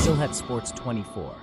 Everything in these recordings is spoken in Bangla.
Sylhet Sports 24.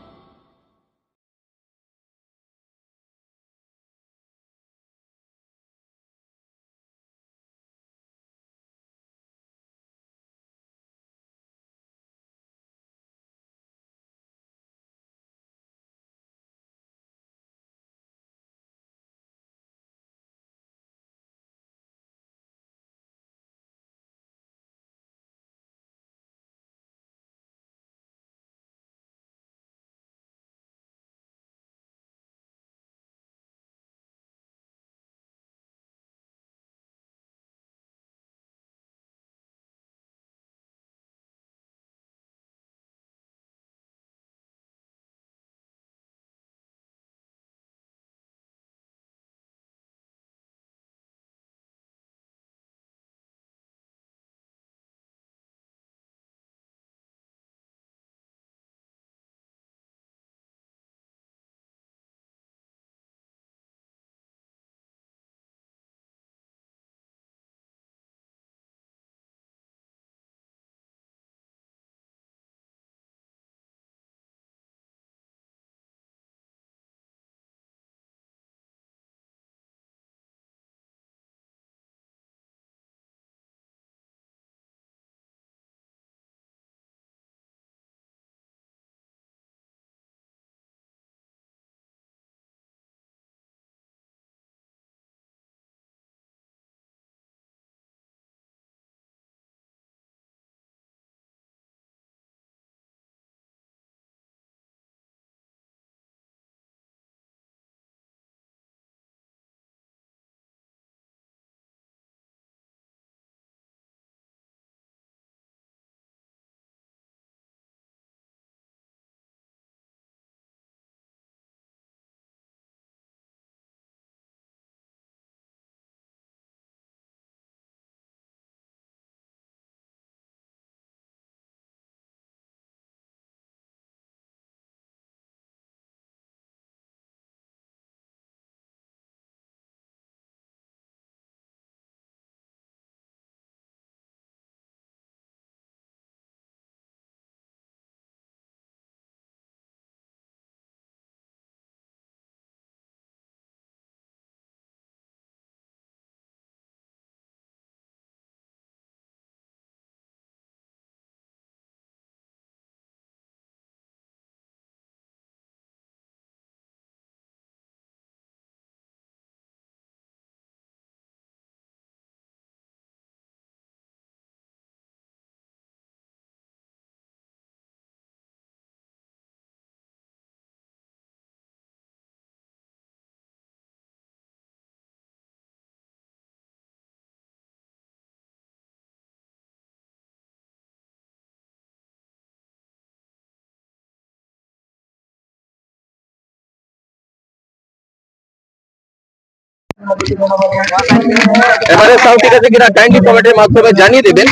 এবারে সাউন্ড ঠিক আছে কিনা কাইন্ডলি কমেন্টের মাধ্যমে জানিয়ে দেবেন।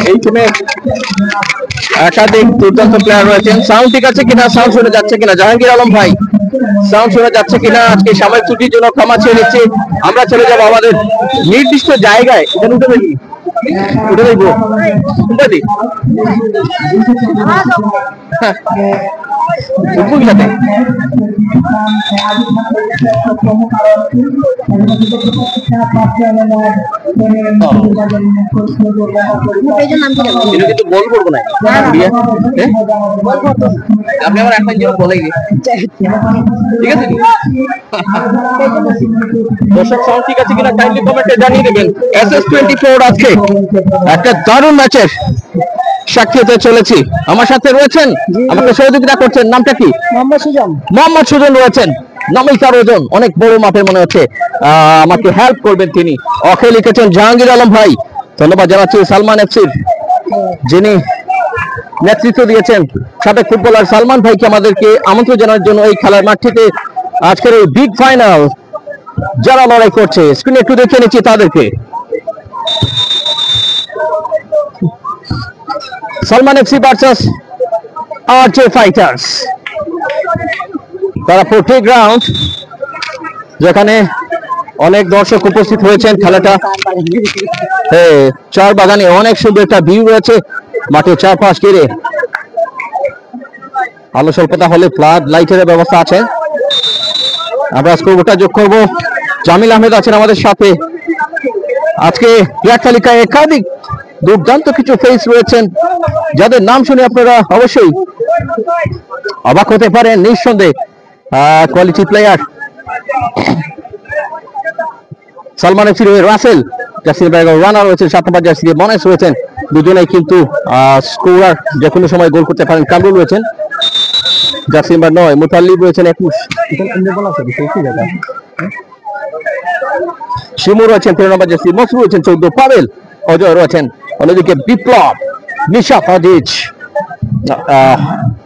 এই টিমে একাধিক দুর্দান্ত প্লেয়ার রয়েছেন। সাউন্ড ঠিক আছে কিনা, সাউন্ড শুনে যাচ্ছে কিনা জাহাঙ্গীর আলম ভাই, সাউন্ড শোনা যাচ্ছে কিনা? আজকে সাময়িক ত্রুটির জন্য ক্ষমা চেয়ে নিচ্ছি। আমরা চলে যাবো আমাদের নির্দিষ্ট জায়গায়। উঠে দেখবো কিন্তু বল করবো না, আপনি আমার একটা জিনিস বলে ঠিক আছে। দর্শক সাউন্ড ঠিক আছে কিনা কাইন্ডলি কমেন্টে জানিয়ে দেবেন। SS24 আজকে একটা দারুণ ম্যাচের সাক্ষী হতে চলেছি। আমার সাথে রয়েছেন, আমাকে সহযোগিতা করছেন, নামটা কি? মোহাম্মদ সুজন রয়েছেন। নামিকার ওজন অনেক বড় মাপের মনে হচ্ছে, আমাকে হেল্প করবেন তিনি। অখে লিখেছেন জাহাঙ্গীর আলম ভাই, ধন্যবাদ জানাচ্ছি। সালমান এফসির যিনি নেতৃত্ব দিয়েছেন সাবেক ফুটবলার সালমান ভাইকে আমাদেরকে আমন্ত্রণ জানানোর জন্য এই খেলার মাঠটিতে আজকের এই বিগ ফাইনাল যারা লড়াই করছে। স্ক্রিনে একটু দেখে নিচ্ছি তাদেরকে। Salman FC versus RJ fighters. তারা প্রত্যেক রাউন্ড যেখানে অনেক দর্শক উপস্থিত হয়েছেন। খেলাটা চার বাগানে অনেক সুন্দর একটা ভিউ রয়েছে মাঠের চারপাশ ঘিরে। আলো স্বল্পতা হলে ফ্লাড লাইটের ব্যবস্থা আছে। আমরা স্কোরবোর্ডটা যোগ করবো। জামিল আহমেদ আছেন আমাদের সাথে। আজকে ক্রীড়া তালিকায় একাধিক দুর্দান্ত কিছু ফেস রয়েছেন, যাদের নাম শুনে আপনারা অবশ্যই অবাক হতে পারেন। নিঃসন্দেহে কোয়ালিটি প্লেয়ার সালমান এফসির হয়ে রাসেল, জার্সি রানার রয়েছেন, 7 নম্বর জার্সি মনেস রয়েছেন। দুজনেই কিন্তু স্কোরার, যে কোনো সময় গোল করতে পারেন। কামরুল রয়েছেন জার্সি নাম্বার 9, মুতাল্লিব রয়েছেন 21, শিমু রয়েছেন 13 নম্বর জার্সি, মসরু রয়েছেন 14, পাবেল, অজয় রয়েছেন। অন্যদিকে বিপ্লব, নিশাত আজিজ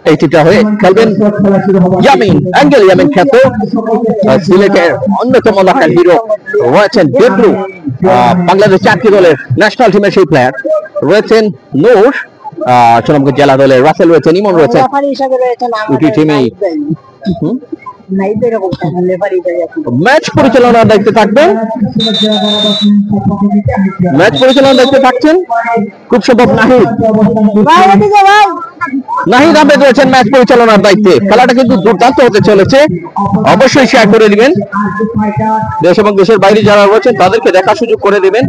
এই টিমটা হয়ে খেলবেন। ইয়ামিন, অ্যাঙ্গেল ইয়ামিন খ্যাত সিলেটের অন্যতম লোকাল হিরো রয়েছেন ডেব্রু, বাংলাদেশ জাতীয় দলের ন্যাশনাল টিমের সেই প্লেয়ার রয়েছেন। নূর, সুনামগঞ্জ জেলা দলের রাসেল রয়েছেন, ইমন রয়েছেন। দুটি টিমই ম্যাচ পরিচালনার দায়িত্বে থাকবেন। ম্যাচ পরিচালনার দায়িত্বে থাকছেন খুব সম্ভব নাহিদ আহমেদ রয়েছেন ম্যাচ পরিচালনার দায়িত্বে। খেলাটা কিন্তু দুর্দান্ত হতে চলেছে, অবশ্যই শেয়ার করে দিবেন। দেশ এবং দেশের বাইরে যারা রয়েছেন তাদেরকে দেখার সুযোগ করে দিবেন,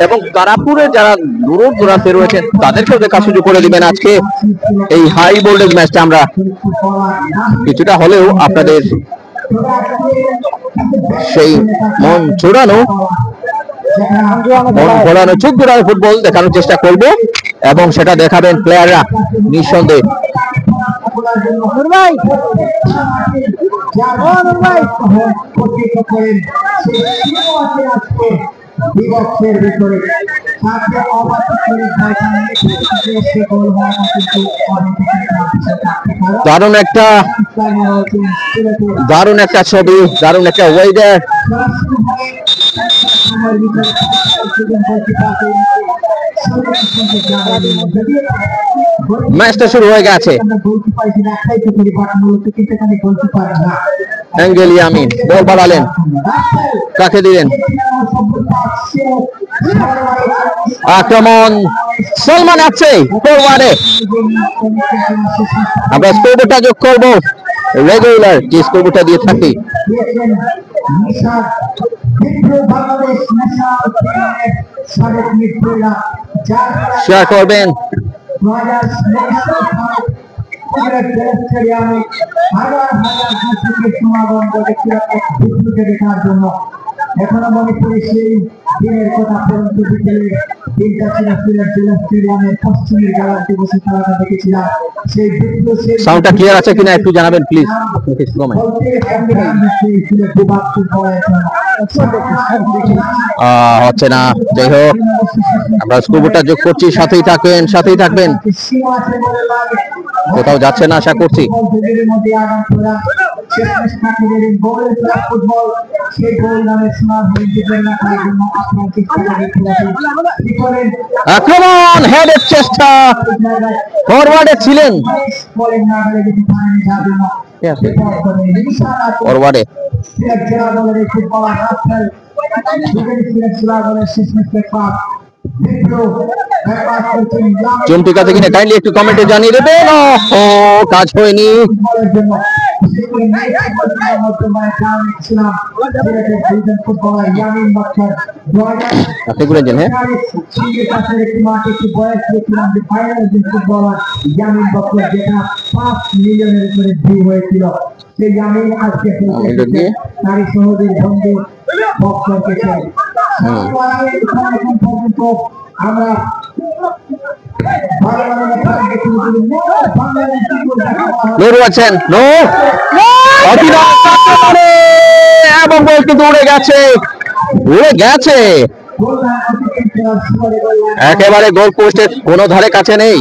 এবং তারাপুরে যারা দূর দূরান্তে রয়েছেন তাদেরকেও দেখার সুযোগ করে দিবেন। আজকে এই হাই ভোল্টেজ ম্যাচটা আমরা কিছুটা হলেও আপনাদের সেই মন জোড়ানো চোখ জোড়ানো ফুটবল দেখানোর চেষ্টা করব, এবং সেটা দেখাবেন প্লেয়াররা নিঃসন্দেহে। দারুণ একটা ছবি, দারুণ একটা ওয়েদার। ম্যাচটা শুরু হয়ে গেছে। অ্যাঙ্গেল ইয়ামিন বল বাড়ালেন, কাকে দিলেন? আক্রমণ সালমান আছে ফরওয়ার্ডে। আমরা স্কোরবোর্ডটা যোগ করব, রেগুলার যে স্কোরবোর্ডটা দিয়ে থাকি। শেয়ার করবেন। এখনো মনে করি সেই দিনের কথা। পরন্ত বিকেলে তিনটা স্টেডিয়ামের পশ্চিমের গ্যালারিতে বসে খেলাটা দেখেছিলাম। সেই সাউন্ডটা ক্লিয়ার আছে কিনা একটু জানাবেন প্লিজ। হচ্ছে না, যাই হোক আমরা স্কোরবোর্ডটা যোগ করছি, সাথেই থাকবেন। কোথাও যাচ্ছে না আশা করছি। আক্রমণ, হেডের চেষ্টা, ফরওয়ার্ডে ছিলেন, ফরওয়ার্ডে জমটি কাছে কিনা কাইন্ডলি একটু কমেন্টে জানিয়ে দেবেন। কাজ হয়নি। আমরা এবং বল কিন্তু উড়ে গেছে একেবারে গোল পোস্টের কোনো ধারে কাছে নেই।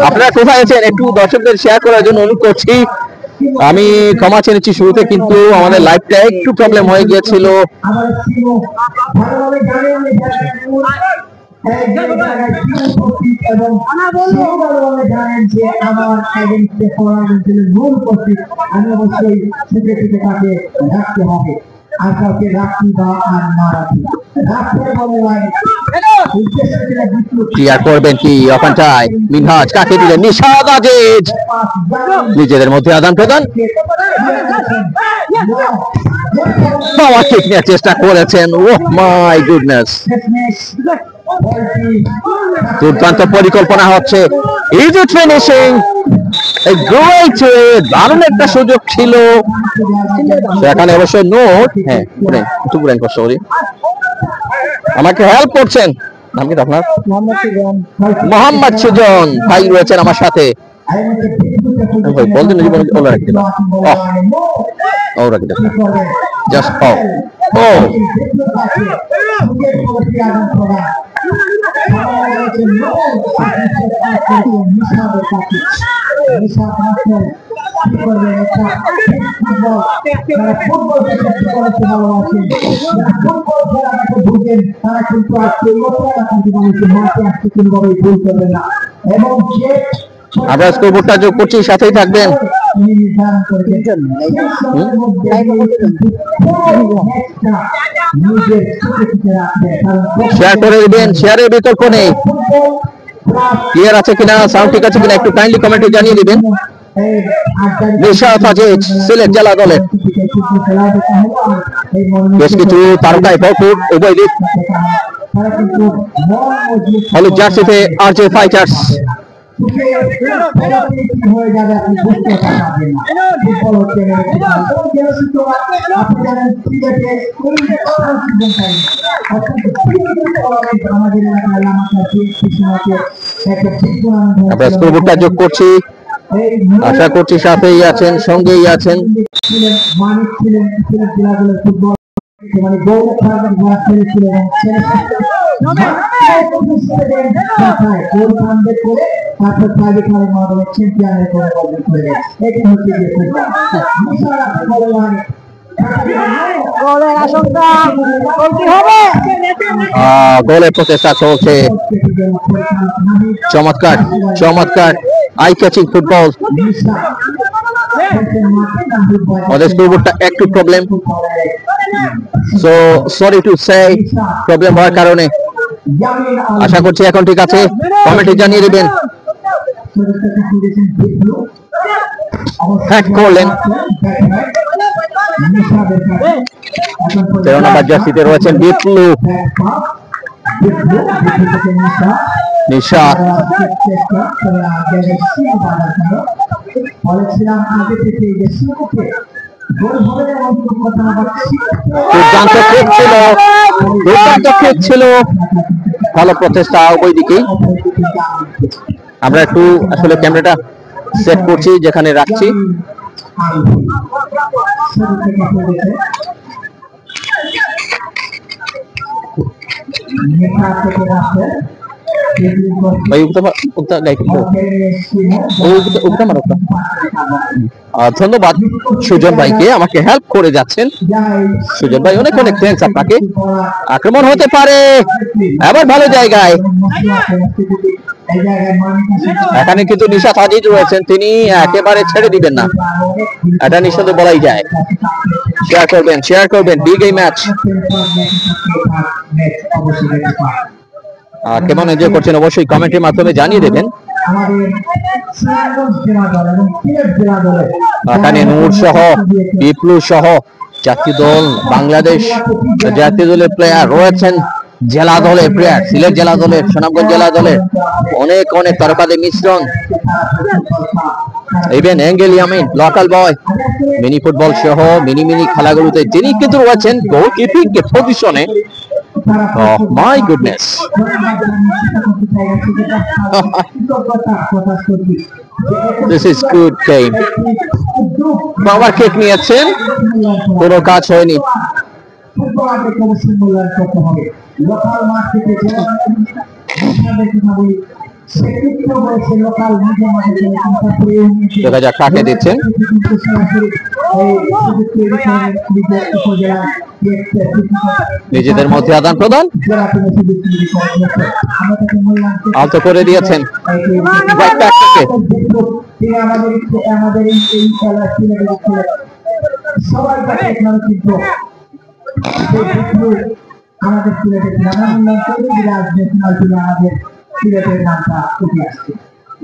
আপনারা কোথায় আছেন একটু দর্শকদের শেয়ার করার জন্য অনুরোধ করছি। আমি ক্ষমা চেয়েছি শুরুতে, কিন্তু আমাদের লাইভটা একটু প্রবলেম হয়ে গিয়েছিল। আর কাউকে রাখি বা আর না রাখি রাখতে বলে নাই উদ্দেশ্য ছিল বিপ্লব ক্লিয়ার করবেন কি ওখানটায় মিনহাজ কাকে দিলেন নিশাদ আজিজ নিজেদের মধ্যে আদান প্রদান পাওয়ার কিক নেওয়ার চেষ্টা করেছেন ওহ মাই গুডনেস দুর্দান্ত পরিকল্পনা হচ্ছে ইজ ইট ফিনিশিং দারুণ একটা সুযোগ ছিল সেখানে অবশ্য নোট হ্যাঁ একটু ব্রেন কষ্ট করি আমাকে হেল্প করছেন নাম কি আপনার মোহাম্মদ সুজন ভাই রয়েছেন আমার সাথে বলতেন জীবন ওলা রাখতে ওরা রাখতে জাস্ট ও আমরা স্কোরবোর্ডটা যোগ করছি সাথেই থাকবেন শেয়ার করে দিবেন শেয়ারের বিতর্ক নেই ক্লিয়ার আছে কিনা সাউন্ড ঠিক আছে কিনা একটু কাইন্ডলি কমেন্টে জানিয়ে দিবেন নিশাদ আজিজ সিলেট জেলা দলের বেশ কিছু তারকায় ভরপুর উভয় দিক হলুদ জার্সিতে আরজে ফাইটার্স আমরা স্কোরবোর্ডটা যোগ করছি আশা করছি সাথেই আছেন সঙ্গেই আছেন মানিক ছিলেন ফুটবল মানে গোল খেলার গোল ছেড়েছিলেন গোল কামব্যাক করে তারপর প্রাইভেট খেলার মাধ্যমে চ্যাম্পিয়নের করে অর্জন করে এটি হচ্ছে যে ফুটবল গোলের আশঙ্কা গোল কি হবে গোলের প্রচেষ্টা চলছে চমৎকার চমৎকার আই ক্যাচিং ফুটবল আমাদের স্কোরবোর্ডটা একটু problem so sorry to say problem হওয়ার কারণে আশা করছি এখন ঠিক আছে কমেন্টে জানিয়ে দিবেন হ্যাক করলেন 13 নম্বর জার্সিতে রয়েছেন বিপ্লু নিশাদ দুর্দান্ত কিক ছিল ভালো প্রচেষ্টা উভয় দিকেই আমরা একটু আসলে ক্যামেরাটা সেট করছি যেখানে রাখছি ধন্যবাদ সুজন ভাইকে আমাকে হেল্প করে যাচ্ছেন সুজন ভাই অনেক অনেক থ্যাঙ্কস আপনাকে আক্রমণ হতে পারে আবার ভালো জায়গায় এখানে কিন্তু নিশাদ আজিজ রয়েছেন তিনি একেবারে ছেড়ে দিবেন না এটা নিঃসন্দেহে বলাই যায় শেয়ার করবেন বিগ এই ম্যাচ কেমন এনজয় করছেন অবশ্যই কমেন্টের মাধ্যমে জানিয়ে দেবেন এখানে নূর সহ বিপ্লু সহ জাতীয় দল বাংলাদেশ জাতীয় দলের প্লেয়ার রয়েছেন জেলা দলের প্লেয়ার সিলেট জেলা দলের সুনামগঞ্জ জেলা দলের অনেক অনেক তারকাদের মিশ্রণ ইভেন অ্যাঙ্গেল ইয়ামিন লোকাল বয় মিনি ফুটবল সহ মিনি খেলাগুলোতে যিনি কিন্তু রয়েছেন গোলকিপিং পজিশনে Oh my goodness. This is good game. Power kick নিয়েছেন কোনো কাজ হয়নি দেখা যাক কাকে দিচ্ছেন নিজেদের মধ্যে আদান প্রদান আলতো করে দিয়েছেন আমাদের সিলেটের নানান চৌধুরীরাজ ন্যাশনাল টিমে আমাদের সিলেটের নামটা উঠে আসছে।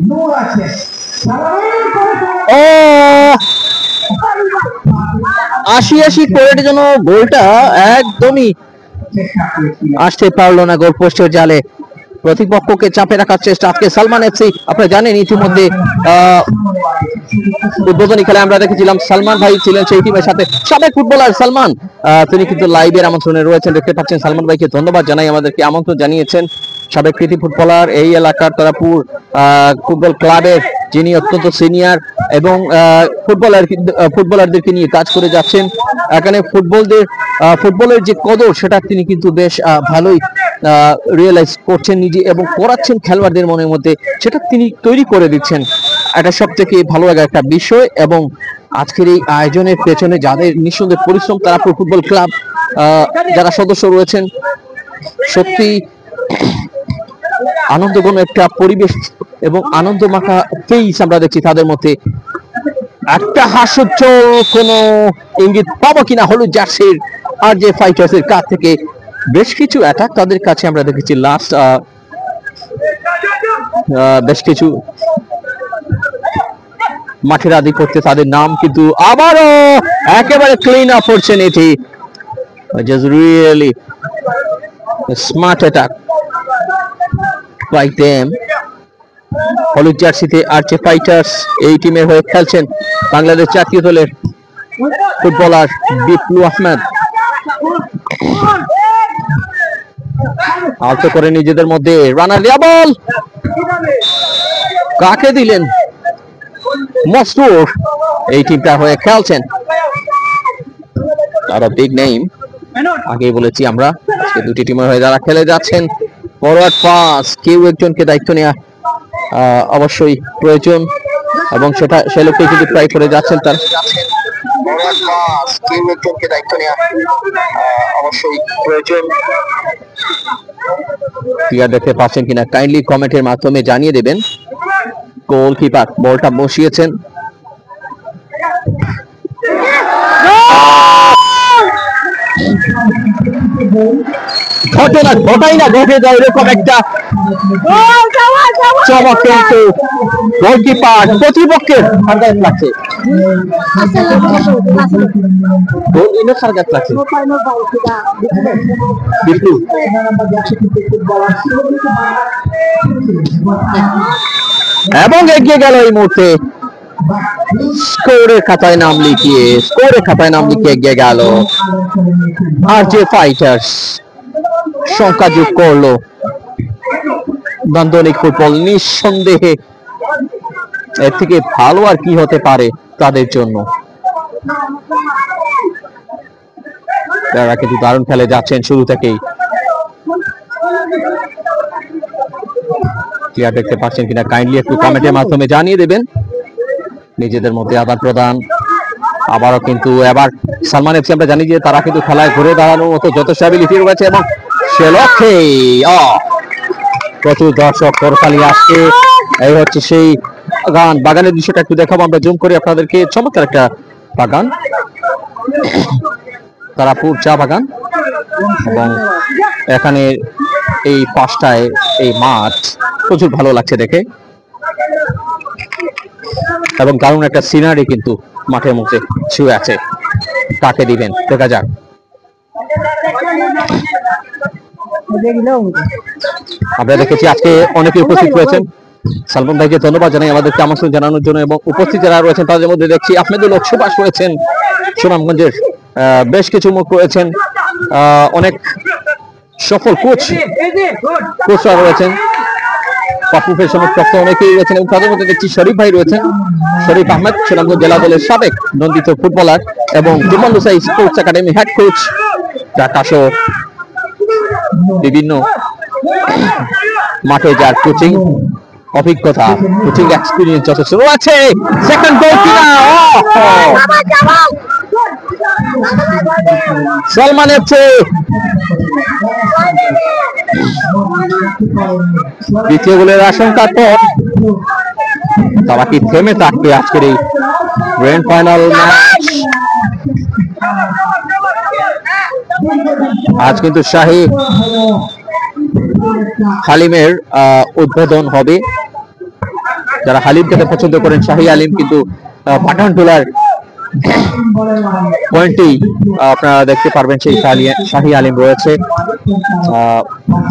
নূর আছে ও ৮০ করের জন্য গোলটা একদমই চেষ্টা করেছিল। আসতে পারলো না গোল পোস্টের জালে। প্রতিপক্ষকে চাপে রাখার চেষ্টা আজকে সালমান এফসি। আপনারা জানেন ইতিমধ্যে উদ্বোধনী খেলায় আমরা দেখেছিলাম সালমান ভাই ছিলেন সেই টিমের সাথে। সাবেক ফুটবলার সালমান তিনি কিন্তু লাইভের আমন্ত্রণে রয়েছেন, দেখতে পাচ্ছেন। সালমান ভাইকে ধন্যবাদ জানাই, আমাদেরকে আমন্ত্রণ জানিয়েছেন। সাবেক কৃতি ফুটবলার, এই এলাকার তারাপুর ফুটবল ক্লাবের যিনি অত্যন্ত সিনিয়র এবং ফুটবলারদেরকে নিয়ে কাজ করে যাচ্ছেন। এখানে ফুটবলের যে কদর সেটা তিনি কিন্তু বেশ ভালোই রিয়েলাইজ করছেন নিজে এবং করাচ্ছেন খেলোয়াড়দের মনের মধ্যে, সেটা তিনি তৈরি করে দিচ্ছেন। এটা সব থেকে ভালো লাগার একটা বিষয়। এবং আজকের এই আয়োজনের পেছনে যাদের নিঃসন্দেহে পরিশ্রম, তারাপুর ফুটবল ক্লাব যারা সদস্য রয়েছেন, সত্যি আনন্দঘন একটা পরিবেশ এবং আনন্দ মাখা ফেস আমরা দেখছি তাদের মধ্যে। একটা হাস্যোজ্জ্বল কোন ইঙ্গিত পাবো কিনা হলুদ জার্সির আরজে ফাইটার্স এর কাছ থেকে। বেশ কিছু অ্যাটাক তাদের কাছে আমরা দেখেছি লাস্ট বেশ কিছু মাঠের আধিপত্যে তাদের নাম, কিন্তু আবারও একেবারে clean opportunity, just really smart attack by them. হলুদ জার্সিতে আরজে ফাইটার্স এই টিমের হয়ে খেলছেন বাংলাদেশ জাতীয় দলের ফুটবলার বিপ্লু আহমেদ। আলতো করে নিজেদের মধ্যে রানার দেয়া বল কাকে দিলেন? মস্তুর এই টিমটা হয়ে খেলছেন। আরো বিগ নেম, আগেই বলেছি আমরা আজকে দুটি টিমের হয়ে যারা খেলে যাচ্ছেন। ফরওয়ার্ড পাস, কেউ একজনকে দায়িত্ব নেওয়া অবশ্যই প্রয়োজন এবং সেটা সে লোককে যদি ট্রাই করে যাচ্ছেন তার অবশ্যই প্রয়োজন। প্লেয়ার দেখতে পাচ্ছেন কিনা কাইন্ডলি কমেন্টের মাধ্যমে জানিয়ে দেবেন। গোলকিপার বলটা বসিয়েছেন। ঘটনা ঘটাই না ঘটে যায় এরকম একটা চমক, কিন্তু গোলকিপার প্রতিপক্ষের সারগাত লাগছে, এবং এগিয়ে গেল এই মুহূর্তে স্কোরের খাতায় নাম লিখিয়ে এগিয়ে গেল আরজে ফাইটার্স। সংখ্যা যোগ করলো নান্দনিক ফুটবল। নিঃসন্দেহে এর থেকে ভালো আর কি হতে পারে তাদের জন্য। তারা কিন্তু দারুণ খেলে যাচ্ছেন শুরু থেকেই। প্লেয়ার দেখতে পাচ্ছেন কিনা কাইন্ডলি একটু কমেন্টের মাধ্যমে জানিয়ে দেবেন। নিজেদের মধ্যে আদান প্রদান আবারও, কিন্তু এবার সালমান এফসি আমরা জানি যে তারা কিন্তু খেলায় ঘুরে দাঁড়ানোর মতো যথেষ্ট অ্যাবিলিটি রয়েছে এবং সে লক্ষ্যে প্রচুর দর্শক করতালি আসছে। এই হচ্ছে সেই বাগানের দৃশ্যটা একটু দেখাবো আমরা জুম করে আপনাদেরকে। চমৎকার একটা বাগান, তারাপুর চা বাগান, এবং এখানে এই পাশটায় এই মাঠ প্রচুর ভালো লাগছে দেখে এবং দারুণ একটা সিনারি কিন্তু মাঠের মধ্যে ছুঁয়ে আছে। কাকে দিবেন দেখা যাক। আমরা দেখেছি আজকে অনেকে উপস্থিত রয়েছেন। সালমান ভাইকে ধন্যবাদ জানাই আমাদেরকে আমন্ত্রণ জানানোর জন্য, এবং উপস্থিত যারা রয়েছেন তাদের মধ্যে দেখছি আহমেদুল হক সুভাষ রয়েছেন, সুনামগঞ্জের বেশ কিছু মুখ রয়েছেন, অনেক সফল কোচরা রয়েছেন, পাপু ফেশনের প্রাপ্ত অনেকেই রয়েছেন, এবং তাদের মধ্যে দেখছি শরীফ ভাই রয়েছেন, শরীফ আহমেদ, সুনামগঞ্জ জেলা দলের সাবেক নন্দিত ফুটবলার এবং Jumman Lushai sports academy head coach, Dhaka সহ বিভিন্ন মাঠে যার কোচিং অভিজ্ঞতা, কোচিং এক্সপিরিয়েন্স যথেষ্ট রয়েছে। সেকেন্ড গোল কিনা সালমান এফসি। দ্বিতীয় গোলের আশঙ্কার পর তারা কি থেমে থাকবে আজকের এই গ্র্যান্ড ফাইনাল ম্যাচ? আজ কিন্তু শাহী হালিমের উদ্বোধন হবে। যারা হালিম খেতে পছন্দ করেন, শাহী হালিম কিন্তু পাঠানটুলার পয়েন্টেই আপনারা দেখতে পারবেন সেই শাহী হালিম রয়েছে।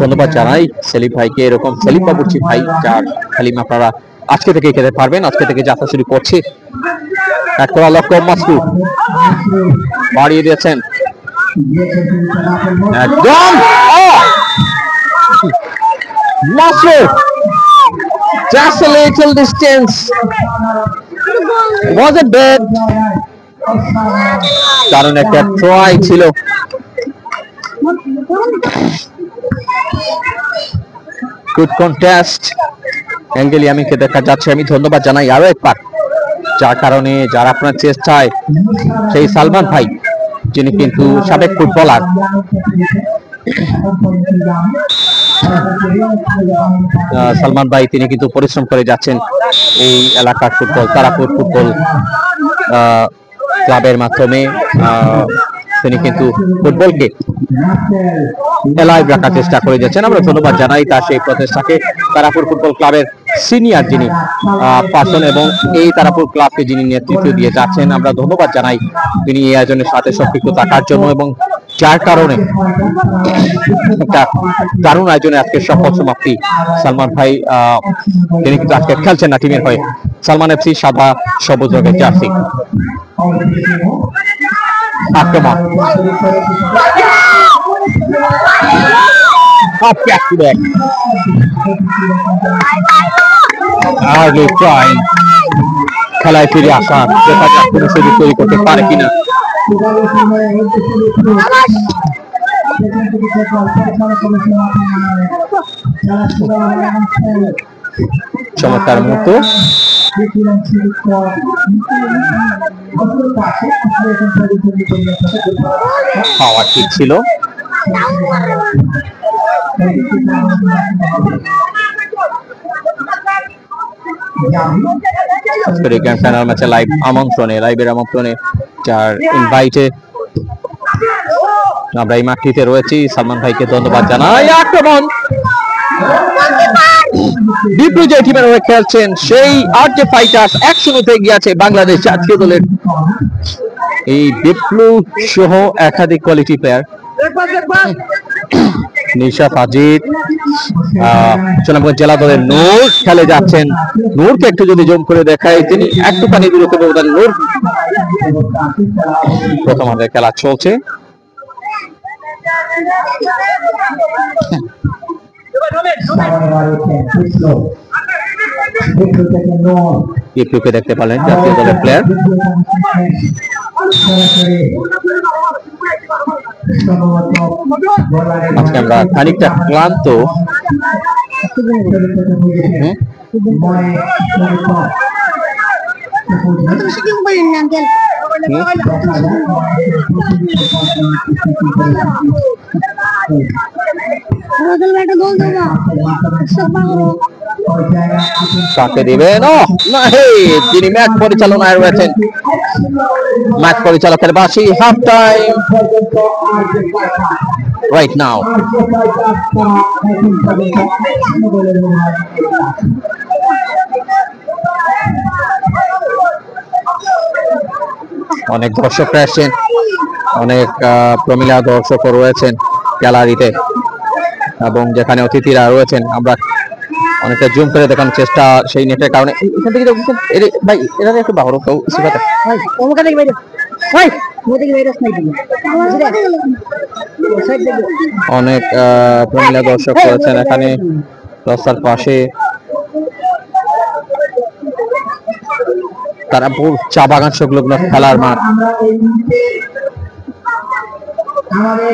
ধন্যবাদ জানাই সেলিম ভাইকে, এরকম সেলিম বাবুর্চি ভাই যার হালিম আপনারা আজকে থেকে খেতে পারবেন। আজকে থেকে যাত্রা শুরু করছে। এক করা লক্ষ্য মাসরুফ বাড়িয়ে দিয়েছেন একদম। Masruf just a little distance, was it bad? কারণ একটা ট্রাই ছিল। গুড কন্টেস্ট অ্যাঙ্গেলি আমিনকে দেখা যাচ্ছে। আমি ধন্যবাদ জানাই আরো একবার, যার কারণে যারা আপনার চেষ্টায় সেই সালমান ভাই, যিনি কিন্তু সাবেক ফুটবলার, সালমান ভাই তিনি কিন্তু পরিশ্রম করে যাচ্ছেন এই এলাকার ফুটবল তারাপুর ফুটবল ক্লাবের মাধ্যমে। তিনি কিন্তু ফুটবলকে এলাইভ রাখার চেষ্টা করে যাচ্ছেন। আমরা ধন্যবাদ জানাই তার সেই প্রচেষ্টাকে। তারাপুর ফুটবল ক্লাবের সিনিয়র যিনি পার্সন এবং এই তারাপুর ক্লাবকে যিনি নেতৃত্ব দিয়ে যাচ্ছেন, আমরা ধন্যবাদ জানাই তিনি এই আয়োজনের সাথে সম্পৃক্ত থাকার জন্য, এবং যার কারণে একটা দারুণ আয়োজনে আজকে সফল সমাপ্তি। সালমান ভাই তিনি কিন্তু আজকে খেলছেন না টিমের হয়ে। সালমান এফসি সাদা সবুজ রঙের জার্সি। আক্রমণ খেলায় ফিরে আসা, দেখা যাক কোনো সুযোগ তৈরি করতে পারে কিনা। চমৎকার মতো খাওয়া ঠিক ছিল। গ্র্যান্ড ফাইনাল ম্যাচে লাইভের আমন্ত্রণে যার ইনভাইটে আমরা এই মাঠটিতে রয়েছি। সালমান ভাইকে ধন্যবাদ জানাই। আক্রমণ বিপ্লু যে টিমের হয়ে খেলছেন সেই আরজে ফাইটার্স 1-0 এগিয়ে আছে বাংলাদেশ জাতীয় দলের। এই বিপ্লু সহ একাধিক কোয়ালিটি প্লেয়ার, নিশা ফাজিদ, সুনামগঞ্জ জেলা দলের নূর খেলে যাচ্ছেন। নূরকে একটু যদি জম করে দেখায়, তিনি একটুখানি দূরত্ব ব্যবধান। নূর প্রথমার্ধের খেলা চলছে। বিপ্লুকে দেখতে পারলেন জাতীয় দলের প্লেয়ার। আজকে আমরা খানিকটা ক্লান্ত। কাকে দিবেন? যিনি ম্যাচ পরিচালনায় রয়েছেন, ম্যাচ পরিচালকের বাসি। Half time right now. অনেক দর্শক রয়েছেন, অনেক প্রমিলা দর্শকও রয়েছেন গ্যালারিতে, এবং যেখানে অতিথিরা রয়েছেন আমরা অনেকটা জুম করে দেখানোর চেষ্টা সেই নেটের কারণে। এখান থেকে ভাই এরা একটু বাহর কেউ শিখাতে অনেক প্রমিলা দর্শক রয়েছেন এখানে রাস্তার পাশে। তারাপুর চা বাগান সংলগ্ন খেলার মাঠ। আমাদের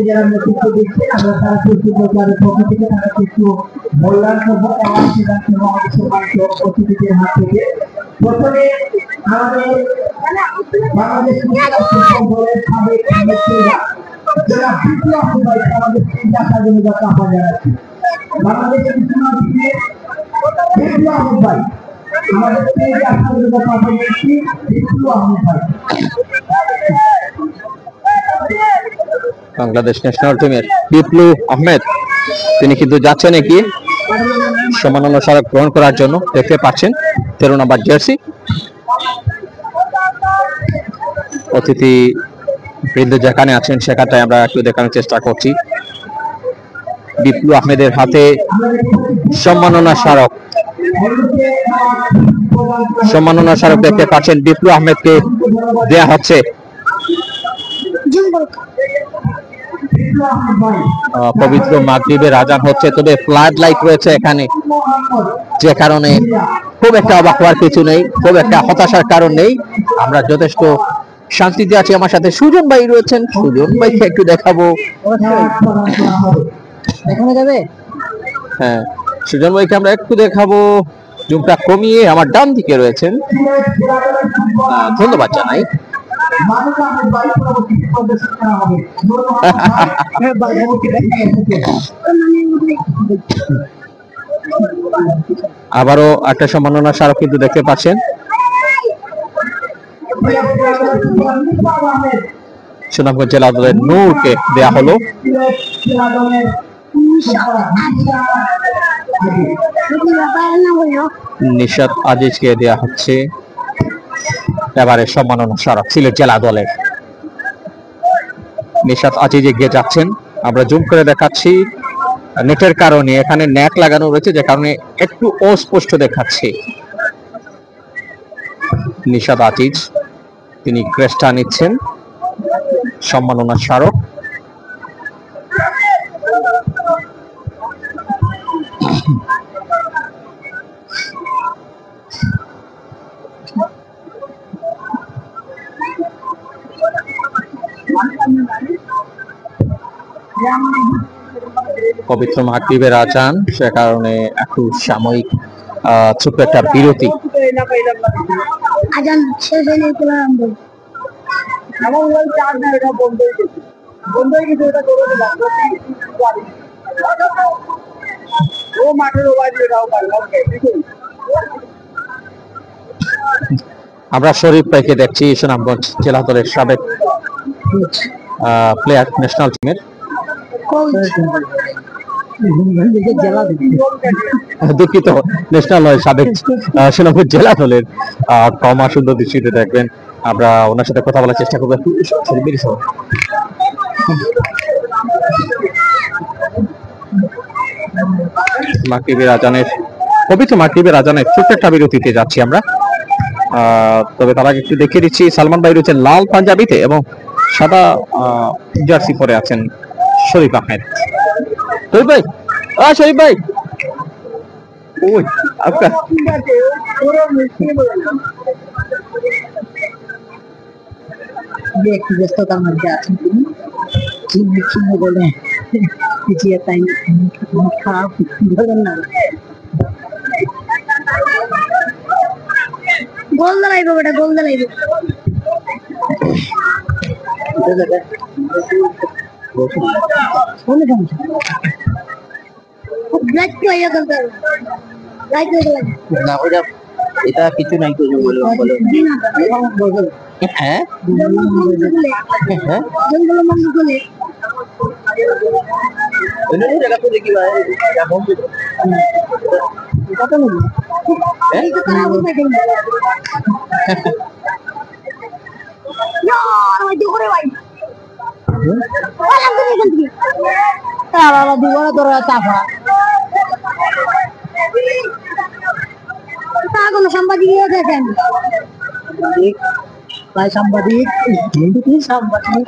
যারা নেতৃত্ব দিচ্ছে, আমরা তারা ক্লাবের পক্ষ থেকে তাদেরকে একটু মূল্যায়ন করবো অতিথিদের হাত থেকে। প্রথমে আমাদের বাংলাদেশ দলের সাবেক যারা আমাদের চিন্তা স্বাধীনতা আহ্বান জানাচ্ছি। বাংলাদেশের আহমেদ ভাই আমাদের স্বাধীনতা আহ্বান জানাচ্ছি। আহমেদ ভাই বাংলাদেশ ন্যাশনাল টিমের বিপ্লু আহমেদ, তিনি কিন্তু যাচ্ছেন এগিয়ে সম্মাননা স্মারক গ্রহণ করার জন্য। দেখতে পাচ্ছেন 13 নম্বর জার্সি। অতিথি বৃন্দ যেখানে আছেন সেখানটায় আমরা একটু দেখানোর চেষ্টা করছি। বিপ্লু আহমেদের হাতে সম্মাননা স্মারক দেখতে পাচ্ছেন। বিপ্লু আহমেদকে দেয়া হচ্ছে। পবিত্র মাগরিবের আজান হচ্ছে, তবে ফ্লাড লাইট রয়েছে এখানে, যে কারণে খুব একটা অবাক হওয়ার কিছু নেই, খুব একটা হতাশার কারণ নেই। আমরা যথেষ্ট শান্তিতে আছি। আমার সাথে সুজন ভাই রয়েছেন, সুজন ভাইকে একটু দেখাবো। হ্যাঁ, সুজন ভাইকে আমরা একটু দেখাবো। জুমটা কমিয়ে আমার ডান দিকে রয়েছেন, ধন্যবাদ জানাই। আবারও একটা সম্মাননা স্মারক কিন্তু দেখতে পাচ্ছেন। সুনামগঞ্জ জেলা দলের নূরকে দেয়া হলো। নিশাত আজিজকে দেয়া হচ্ছে এবারে সম্মাননা স্মারক সিলেট জেলা দলের। নিশাত আজিজ এগিয়ে যাচ্ছেন। আমরা জুম করে দেখাচ্ছি, নেটের কারণে এখানে নেট লাগানো রয়েছে, যে কারণে একটু অস্পষ্ট দেখাচ্ছে। নিশাত আজিজ তিনি ক্রেস্টটা নিচ্ছেন, সম্মাননা স্মারক। পবিত্র মাগরিবের আজান, সে কারণে একটু সাময়িক ছোট্ট একটা বিরতি। আজান শেষ হয়ে আমরা শরীফ ভাইকে দেখছি, সুনামগঞ্জ জেলা দলের সাবেক প্লেয়ার, ন্যাশনাল টিমের। দুঃখিত, ন্যাশনাল নয়, সাবেক সুনামগঞ্জ জেলা দলের। ক্ষমা সুন্দর দৃষ্টিতে দেখবেন। আমরা ওনার সাথে কথা বলার চেষ্টা করবো। মাগরিবের আজানের, পবিত্র মাগরিবের আজানের ছোট্ট একটা বিরতিতে যাচ্ছি আমরা। তবে তার আগে একটু দেখিয়ে দিচ্ছি, সালমান ভাই রয়েছেন লাল পাঞ্জাবিতে এবং সাদা জার্সি পরে আছেন শরীফ আহমেদ। শরীফ ভাই, শরীফ ভাই, ওই আপনার একটু ব্যস্ততার মধ্যে আছেন তিনি, চিহ্ন বলে পিছিয়ে তাই খারাপ বলেন না। গোল দাঁড়াইবো বেটা, গোল দাঁড়াইবো। এটা কিছু নাই তো বলে হ্যাঁ দেখি সাংবাদিক দেখেন ভাই, সাংবাদিক সাংবাদিক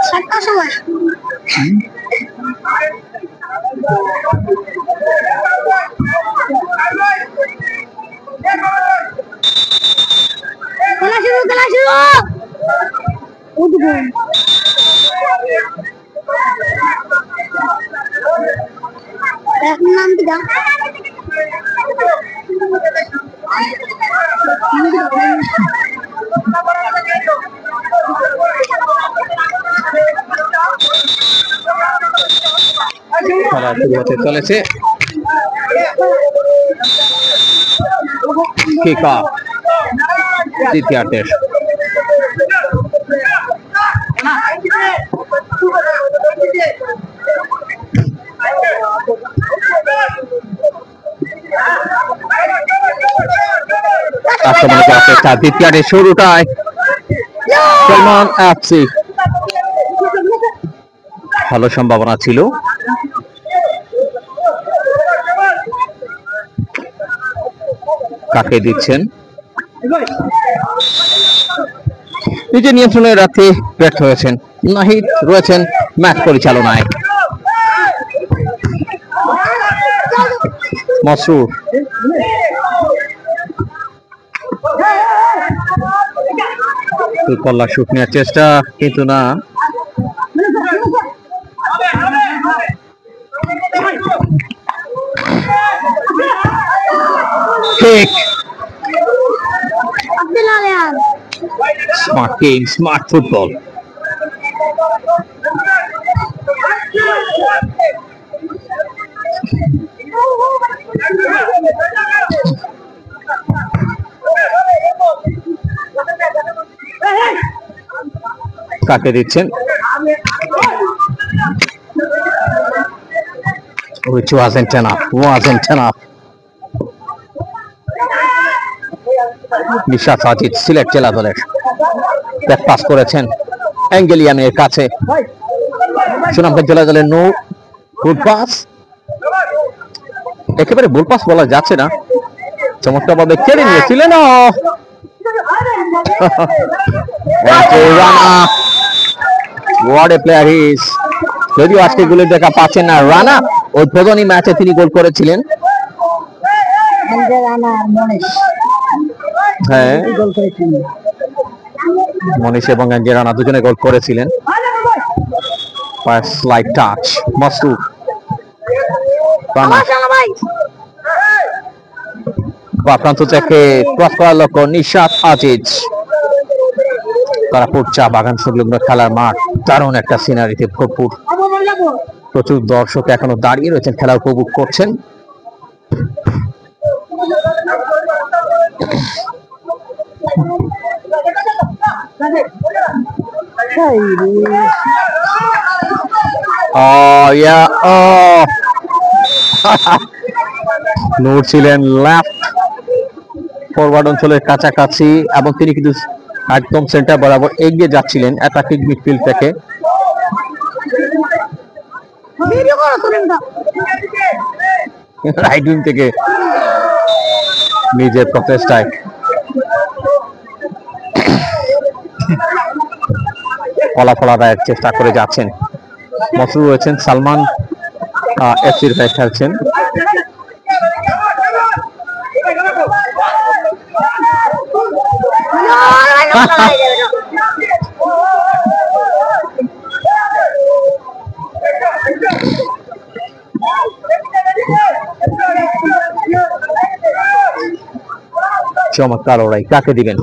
সাতটার সময় খেলা শুরু, খেলা শুরু। এখন নাম কি দাম? খেলা শুরু হতে চলেছে। কিক অফ দ্বিতীয়ার্ধের। দ্বিতীয়ার্ধের শুরুটায় সালমান এফসি ভালো সম্ভাবনা ছিল, কাকে দিচ্ছেন নিজে নিয়ন্ত্রণে রাখতে ব্যর্থ হয়েছেন নাহিদ, রয়েছেন ম্যাচ পরিচালনায়। মসরুর কল্লা শুট নেওয়ার চেষ্টা, কিন্তু না, স্মার্ট কিং, স্মার্ট ফুটবল। কাকে দিচ্ছেন? Which wasn't enough. Nishat Aziz Sylhet জেলা দলের ব্যাক পাস করেছেন অ্যাঙ্গেলিয়ানের কাছে। সুনামগঞ্জ জেলা দলের নো গুড পাস, একেবারে ভুল পাস বলা যাচ্ছে না, চমৎকার ভাবে কেড়ে নিয়েছিলেন। What a player he is! যদিও আজকে গোলের দেখা পাচ্ছেন না রানা, উদ্বোধনী ম্যাচে তিনি গোল করেছিলেন। হ্যাঁ, মনীষ এবং রানা দুজনে গোল করেছিলেন। স্লাইড টাচ মাসুদ প্রান্ত থেকে ক্রস করার লক্ষ্য নিশাত আজিজ। তারাপুর চা বাগান সংলগ্ন খেলার মাঠ দারুণ একটা সিনারিতে ভরপুর, প্রচুর দর্শক এখনো দাঁড়িয়ে রয়েছেন, খেলা উপভোগ করছেন। নূর ছিলেন লেফট ফরওয়ার্ড অঞ্চলের কাছাকাছি এবং তিনি কিন্তু একদম সেন্টার বরাবর এগিয়ে যাচ্ছিলেন অ্যাটাকিং মিডফিল্ড থেকে। রাইট উইং থেকে নিজের প্রচেষ্টায় ফলাফল আদায়ের চেষ্টা করে যাচ্ছেন। মসরুর রয়েছেন, সালমান এফসির হয়ে খেলছেন। চমৎকার ওরাই, কাকে দিবেন?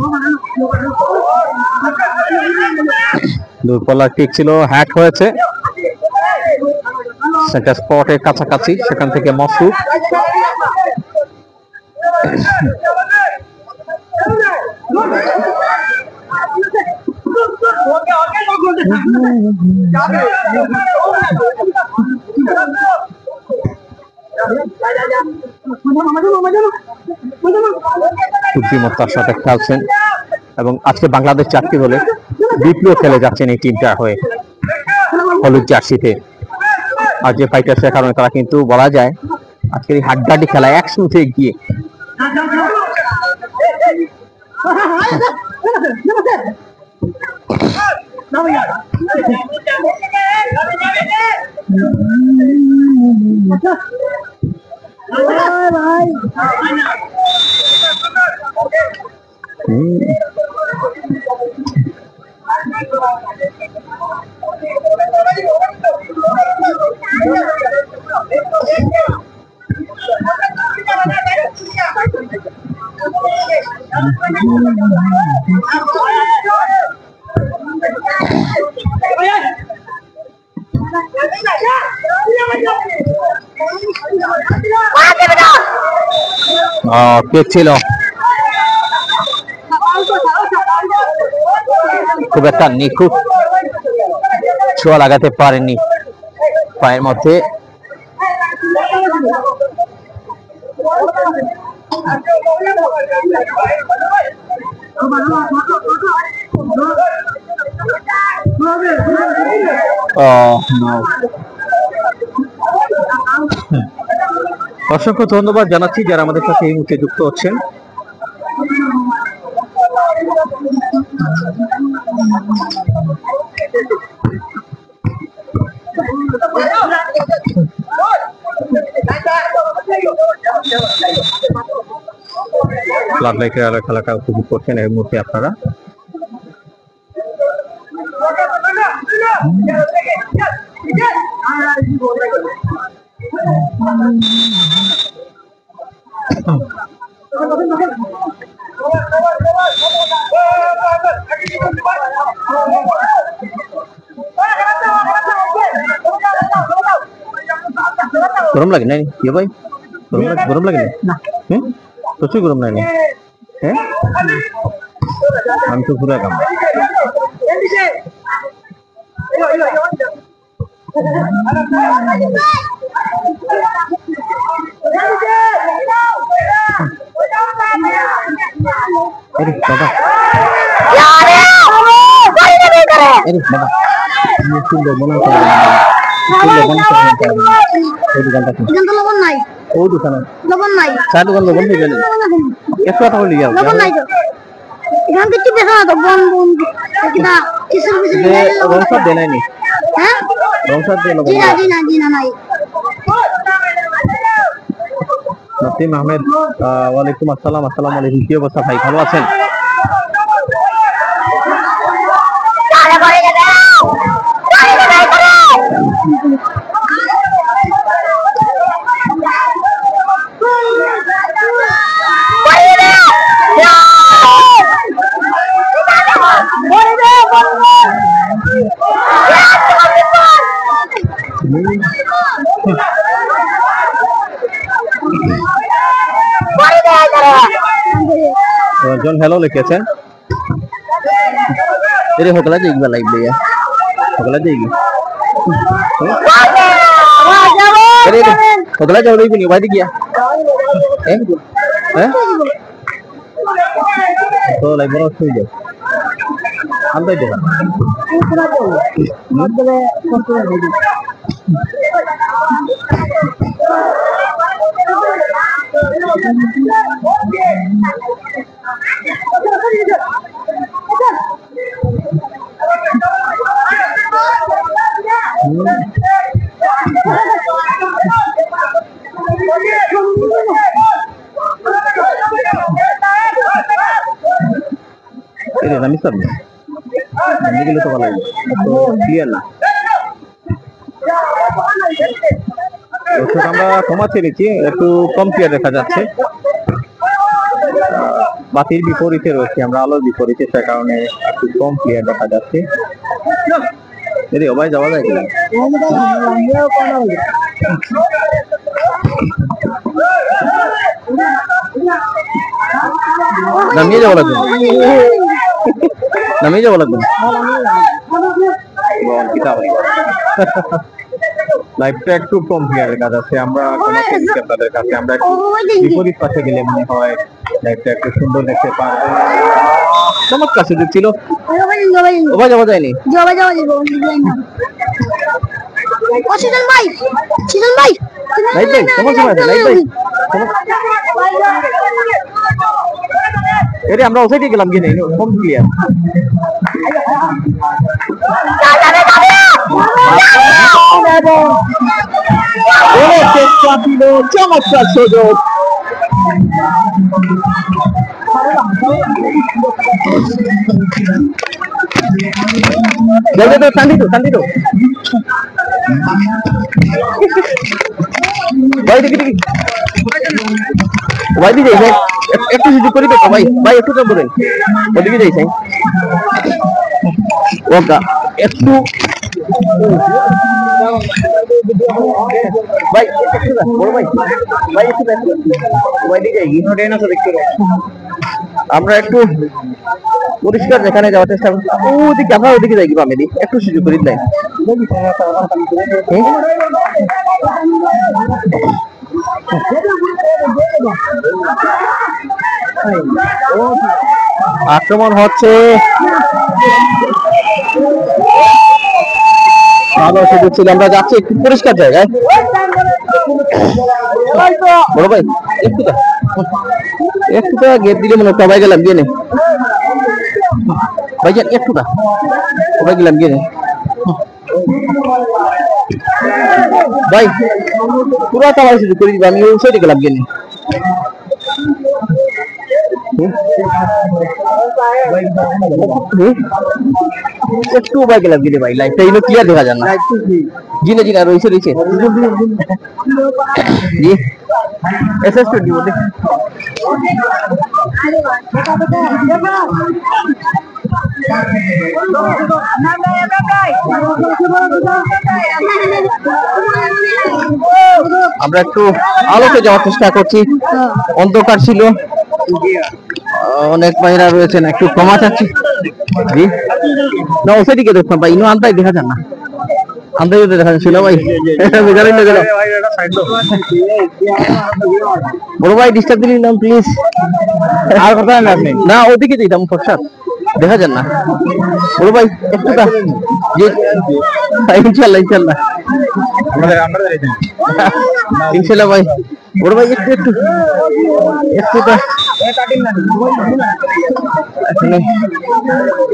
দূরপাল্লার কিক ছিল, হ্যাক হয়েছে সেন্টার স্পটের কাছাকাছি, সেখান থেকে মসরুর। বুদ্ধিমত্তার সাথে খেলছেন এবং আজকে বাংলাদেশ চারটি দলে দ্বিতীয় খেলে যাচ্ছেন এই টিমটা হয়ে হলুদ জার্সিতে। আর যে ফাইটার্সের কারণে তারা কিন্তু বলা যায় আজকের এই হাড্ডাহাড্ডি খেলায় একসাথে গিয়ে কে ছিল খুব একটা নিখুঁত ছোঁয়া লাগাতে পারেনি পায়ের মধ্যে। অসংখ্য ধন্যবাদ জানাচ্ছি যারা আমাদের সাথে এই মুহূর্তে যুক্ত হচ্ছেন। ক্লাব লাইকের আলো খেলাটা উপভোগ করছেন এই মুহূর্তে আপনারা। গরম লাগে না ভাই? গরম লাগে না? প্রচুর গরম লাগে না? হ্যাঁ, আমি তো পুরো কাম। নাসিম আহমেদ, ওয়ালাইকুম আসসালাম। আসসালামু আলাইকুম, কি অবস্থা ভাই, ভালো আছেন? জন हेलो लिखेছেন। तेरे होकला जाएगी लाइव भैया, होकला जाएगी। अरे होकला जाओ नहीं नहीं वादी किया हैं तो लाइव बड़ा सही है। हम तो देखा আমি সব গেলে তো ভালো ক্লিয়ার না। আমরা কমাতে পেরেছি, একটু কম ক্লিয়ার দেখা যাচ্ছে। বাতির বিপরীতে রয়েছে, আমরা আলোর বিপরীতে, সে কারণে একটু কম ক্লিয়ার দেখা যাচ্ছে। ভাই যাওয়া যায় কিনা নামিয়ে যাওয়া লাগবে, নামিয়ে যাওয়া লাগবে। লাইভটা একটু কম ক্লিয়ার দেখা যাচ্ছে। আমরা আপনাদের কাছে আমরা একটু বিপরীত পাশে গেলে মনে হয় লাইভটা একটু সুন্দর দেখতে পারবো। চমৎকার সুযোগ ছিল, ওভাবে যাওয়া যায়নি। আমরা ওসাইডে গেলাম কিনে কম ক্লিয়ার। চমৎকার সুযোগ, একটু সুযোগ করি তো ভাই, ভাই একটু তো বলেন ওদিকে যাই চাই ওকা একটু ভাই বড় ভাই ভাই একটু আমরা একটু পরিষ্কার যেখানে যাওয়ার চেষ্টা করছি। ওদিকে আমরা ওদিকে যাই কি বামে দিই একটু সুযোগ করি নাই। আক্রমণ হচ্ছে, ভালো সুযোগ ছিল, আমরা যাচ্ছি একটু পরিষ্কার জায়গায়। বড় ভাই একটু তো গেট দিলে মনে সবাই গেলাম গিয়ে নে ভাইজান, একটু সবাই গেলাম গিয়ে নে ভাই, পুরো সবাই সুযোগ করে দিবা, আমি ওই সাইডে গেলাম গিয়ে নে। একটু ভাই গেলাম গিয়ে ভাই, লাইটটা এগুলো ক্লিয়ার দেখা যায় না। জি না রয়েছে জি SS20 বলে আমরা একটু আলোতে যাওয়ার চেষ্টা করছি, অন্ধকার ছিল, অনেক ভাইরা রয়েছেন, একটু কমা চাচ্ছি। জি না ওসে দিকে দেখতাম ভাই, ইনো আনতাই দেখা যান না, আনতাই দেখা যাচ্ছিল ভাই। বড় ভাই ডিস্টার্ব দিলি নাম প্লিজ, আর কথা না ওদিকে দিতাম ফরসাদ দেখা যান না। বড় ভাই একটু ইনশাল্লাহ ইনশাল্লাহ ভাই। বড় ভাই একটু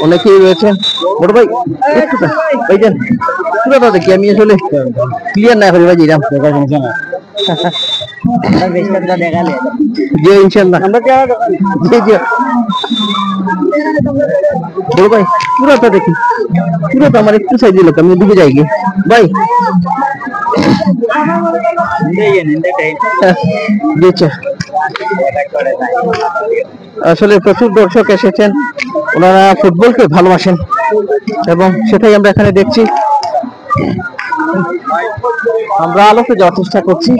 অনেকেই রয়েছেন। বড় ভাই একটু ভাইজান পুরোটা দেখি, আমি আসলে ক্লিয়ার না করি ভাই, জিরাম জি ইনশাল্লাহ জি জি। বড় ভাই পুরোটা দেখি, পুরোটা আমার একটু সাইজ দিল, আমি ওদিকে যাই গিয়ে ভাই। আসলে প্রচুর দর্শক এসেছেন, ওনারা ফুটবলকে ভালোবাসেন এবং সেটাই আমরা এখানে দেখছি। আমরা আলোতে যাওয়ার চেষ্টা করছি।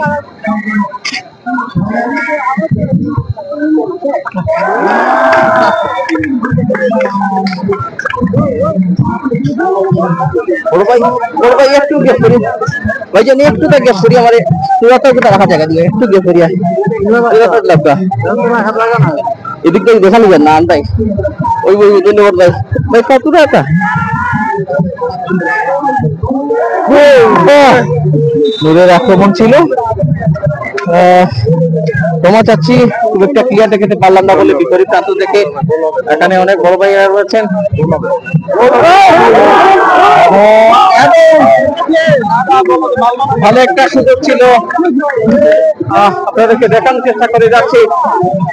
বড় ভাই একটু গ্যাপ করি ভাইজান, একটু তো গ্যাপ করি, আমার পুরাটা রাখা জায়গা দিয়ে একটু গ্যাপ করিয়া এদিক থেকে দেখানো যান না আনতাই ওই ধন্যবাদ ভাই। ভাই কত টাকা নূরের আক্রমণ ছিল, ক্ষমা চাচ্ছি খুব একটা ক্লিয়ার দেখাতে পারলাম না বলে। বিপরীত প্রান্ত থেকে এখানে অনেক বড় ভাইরা রয়েছেন, ভালো একটা সুযোগ ছিল, আপনাদেরকে দেখানোর চেষ্টা করে যাচ্ছি।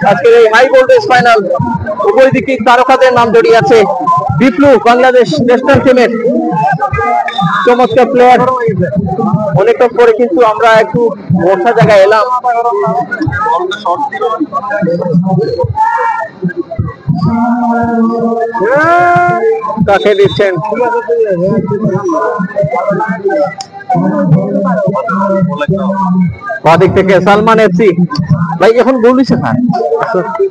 আজকের এই হাই ভোল্টেজ ফাইনাল, উভয় দিকে তারকাদের নাম জড়িয়ে আছে। বিপ্লু বাংলাদেশ ন্যাশনাল টিমের চমৎকার প্লেয়ার, অনেকক্ষণ পরে কিন্তু আমরা একটু বর্ষা জায়গায় এলাম। কাকে দিচ্ছেন বাদিক থেকে সালমান এফসি ভাই, এখন গোল হইছে না,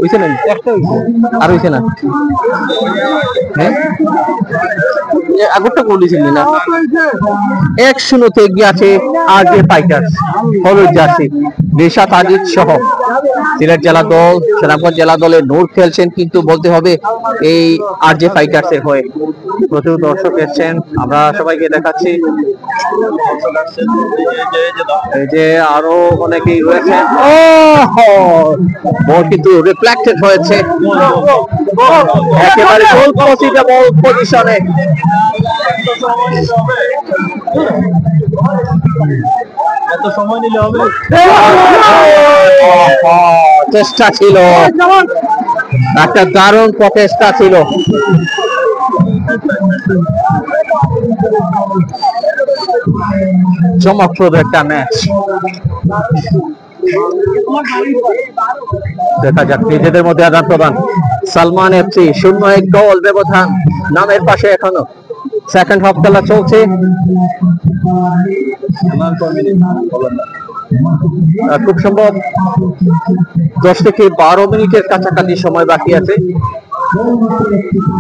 হইছে না আর হইছে না, হ্যাঁ আগরটা গোল হইছিল না। 1-0 এগিয়ে আছে আরজে ফাইটার্স, হলুদ জার্সি রেশাদ আজিজ সহ সিলেট জেলা দল, সেনাপত জেলা দলের নূর খেলছেন, কিন্তু বলতে হবে এই আরজে ফাইটার্স এর হয়ে। প্রচুর দর্শক এসেছেন, আমরা সবাইকে দেখাচ্ছি। এই যে আরো অনেকেই রয়েছেন, বল কিন্তু রিফ্লেক্টেড হয়েছে, একেবারে গোল পসিবল পজিশনে। এত সময় নিলে হবে, চেষ্টা ছিল, একটা দারুণ প্রচেষ্টা ছিল। চমকপ্রদ একটা ম্যাচ, দেখা যাক নিজেদের মধ্যে আদান প্রদান। সালমান এফসি 0-1 গোল ব্যবধান, নামের পাশে এখনো সেকেন্ড হাফ খেলা চলছে। খুব সম্ভব 10 থেকে 12 মিনিটের কাছাকাছি সময় বাকি আছে,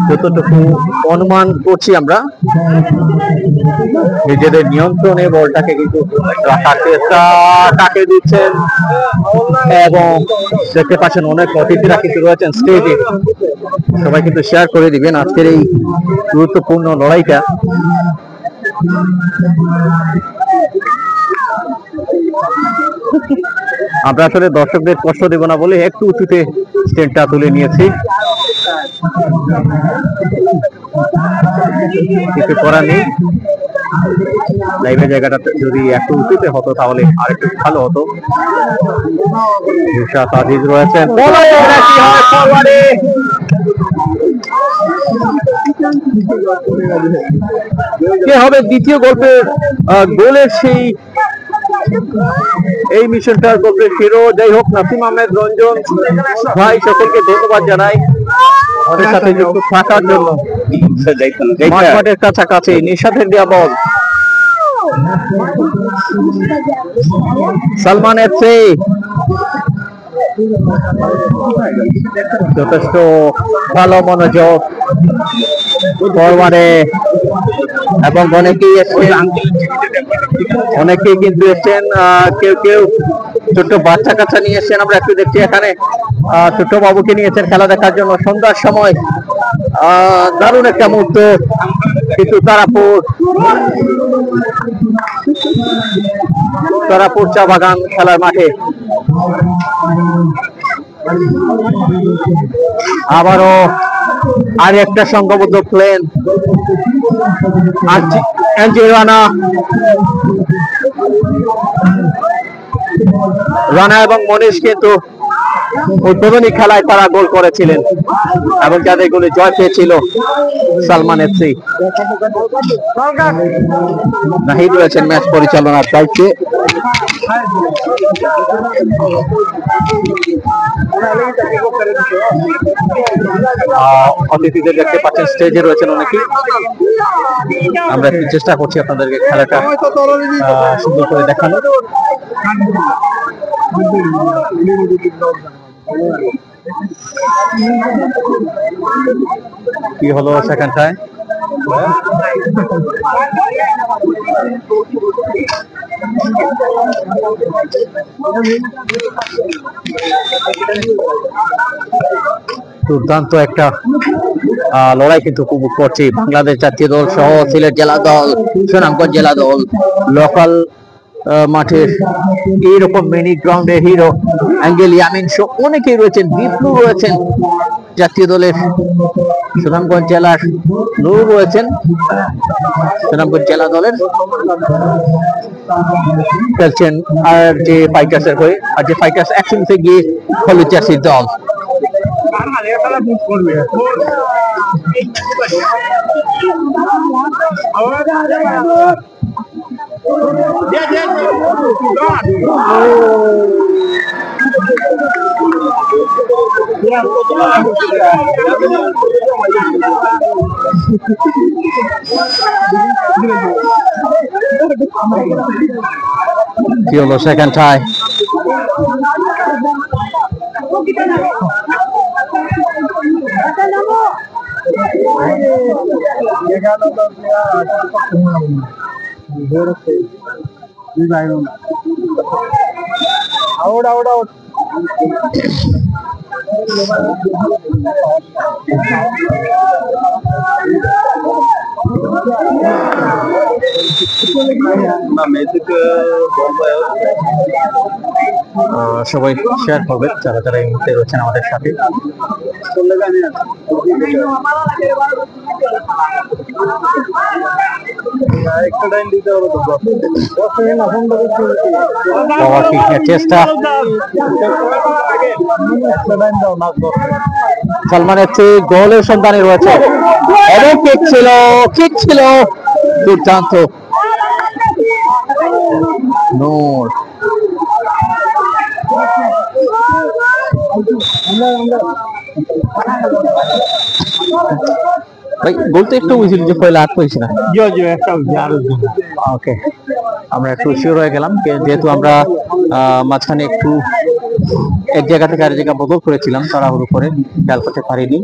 যতটুকু অনুমান করছি আমরা। নিজেদের নিয়ন্ত্রণে বলটাকে কিন্তু রাখার চেষ্টা তাকে দিচ্ছেন, এবং দেখতে পাচ্ছেন অনেক অতিথিরা কিন্তু রয়েছেন স্টেজে। সবাই কিন্তু শেয়ার করে দিবেন আজকের এই গুরুত্বপূর্ণ লড়াইটা। আমরা আসলে দর্শকদের কষ্ট দেব না বলে একটু উঁচুতে স্ট্যান্ডটা তুলে নিয়েছি, কিছু করার নেই। লাইভের জায়গাটা যদি একটু উঁচুতে হতো তাহলে আরেকটু ভালো হতো। আজিজ রয়েছেন, কে হবে দ্বিতীয় গোলের সেই এই মিশনটার গোলের হিরো? যাই হোক, নাসিম আহমেদ রঞ্জন ভাই, সকলকে ধন্যবাদ জানাই আমাদের সাথে যুক্ত থাকার জন্য। মাঠের কাছাকাছি নিশাতের দেওয়া বল, সালমান এফসি যথেষ্ট ভালো মনোযোগ ফরওয়ার্ডে, এবং অনেকেই কিন্তু এসছেন, কেউ কেউ ছোট্ট বাচ্চা কাচ্চা নিয়ে এসছেন। আমরা একটু দেখছি এখানে ছোট্ট বাবুকে নিয়েছেন খেলা দেখার জন্য সন্ধ্যার সময়। দারুণ একটা মুহূর্ত, কিন্তু তারাপুর চা বাগান খেলার মাঠে আবারও আর একটা সংঘবদ্ধ প্লেন। রানা এবং মনীষ কিন্তু উদ্বোধনী খেলায় তারা গোল করেছিলেন, এবং যাদের গোলে জয় পেয়েছিল সালমান এফসি। নাহিদ রয়েছেন ম্যাচ পরিচালনার দায়িত্বে। অতিথিদের দেখতে পাচ্ছেন স্টেজে রয়েছেন অনেকেই। আমরা একটু চেষ্টা করছি আপনাদেরকে খেলাটা সুন্দর করে দেখানো। কি হলো সেখানটায়? দুর্দান্ত একটা লড়াই কিন্তু উপভোগ করছি। বাংলাদেশ জাতীয় দল সহ সিলেট জেলা দল, সুনামগঞ্জ জেলা দল, লোকাল মাঠের এইরকম মিনি গ্রাউন্ডের হিরো অ্যাঙ্গেল ইয়ামিন সহ অনেকেই রয়েছেন। বিপ্লু রয়েছেন জাতীয় দলের, সুনামগঞ্জ জেলার নূর রয়েছেন সুনামগঞ্জ জেলা দলের, খেলছেন আর যে ফাইটার্সের হয়ে, আর যে ফাইটার্স একসঙ্গে গিয়ে হলুদ জার্সির দল। কি হলো সেখানটায়? आउट आउट आउट সবাই শেয়ার করবেন যারা যারা এই মুহূর্তে রয়েছেন আমাদের সাথে। চেষ্টা সালমান এফসি গোলের সন্ধানে রয়েছে, এবং কিক ছিল দুর্দান্ত। নূর ভাই গোল তো একটু বুঝলি যে পয়লা আট পাইছি না। ওকে আমরা একটু শিওর হয়ে গেলাম, যেহেতু আমরা মাঝখানে একটু এক জায়গা থেকে আরেক জায়গা বদল করেছিলাম, তাড়াহুড়ো করে খেয়াল করতে পারিনি।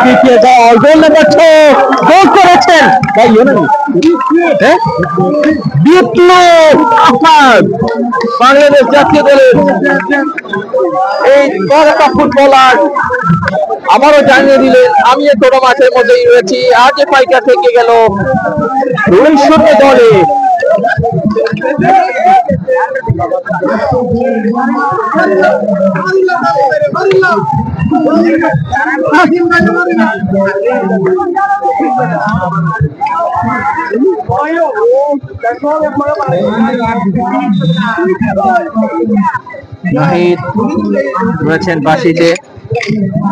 দ্বিতীয় গোল, গোল নাম্বার 6 গোল করেছেন বিপ্লব আহমেদ, বাংলাদেশ জাতীয় দলের এই তারকা ফুটবলার আবারও জানিয়ে দিলেন আমি এই ছোট মাঠের মধ্যেই রয়েছি। আজ ফাইটার থেকে গেল 2-0 দলে। নাহিদ রয়েছেন বাসিতে,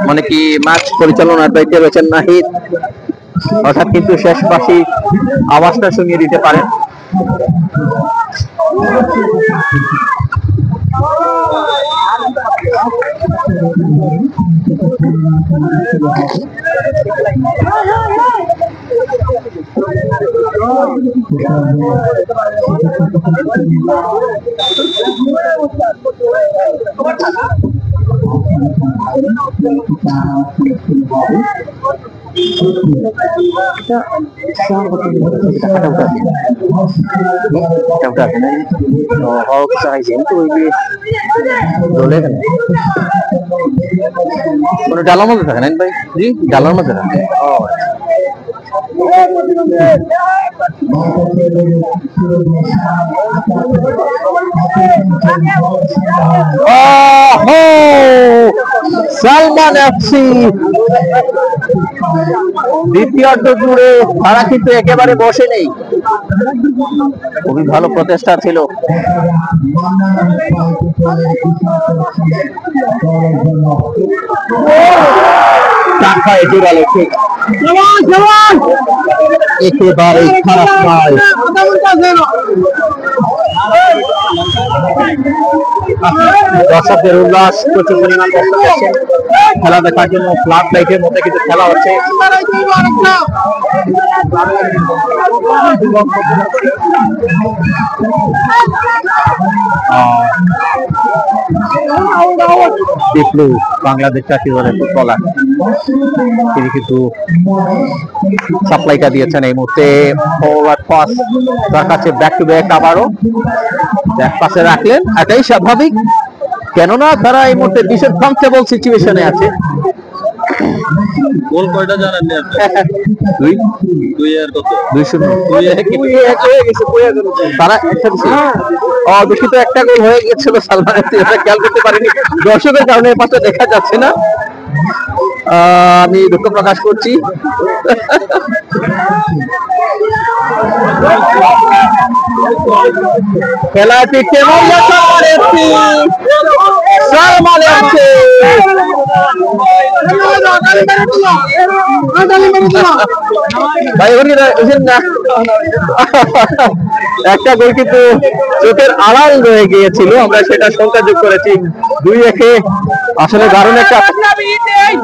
মানে কি ম্যাচ পরিচালনার দায়িত্বে রয়েছেন নাহিদ, অর্থাৎ কিন্তু শেষ বাসি আওয়াজটা শুনিয়ে দিতে পারেন। ডালার মধ্যে থাকে না ভাই? জি, ডালার মধ্যে থাকে। সালমান এফসি দ্বিতীয়ার্ধ জুড়ে তারা কিন্তু একেবারে বসে নেই, খুবই ভালো প্রচেষ্টা ছিল। একেবারে খারাপ নয়, দর্শকদের উল্লাস, প্রচুর পরিমাণ দর্শক এসেছেন খেলা দেখার জন্য। ফ্লাড লাইটের মধ্যে কিন্তু খেলা হচ্ছে। টিপলু বাংলাদেশ জাতীয় দলের ফুটবলার, তিনি কিন্তু সাপ্লাইটা দিয়েছেন এই মুহূর্তে। ফরওয়ার্ড পাস তার কাছে, ব্যাক টু ব্যাক, আবারও ব্যাক পাসে রাখলেন। এটাই স্বাভাবিক, কেননা তারা এই মুহূর্তে ভীষণ কমফোর্টেবল সিচুয়েশনে আছে। গোল কয়টা জানেন না? 2-0 তারা দুঃখিত, একটা গোল হয়ে গেছিল সালমান, খেয়াল করতে পারিনি, দর্শকের কারণে পাশে দেখা যাচ্ছে না, আমি দুঃখ প্রকাশ করছি। খেলাটি কেমন সালমান এফসি ভাই একটা গোল কিন্তু চোখের আড়াল রয়ে গিয়েছিল, আমরা সেটা সংখ্যা যোগ করেছি। 2-1 আসলে দারুণ একটা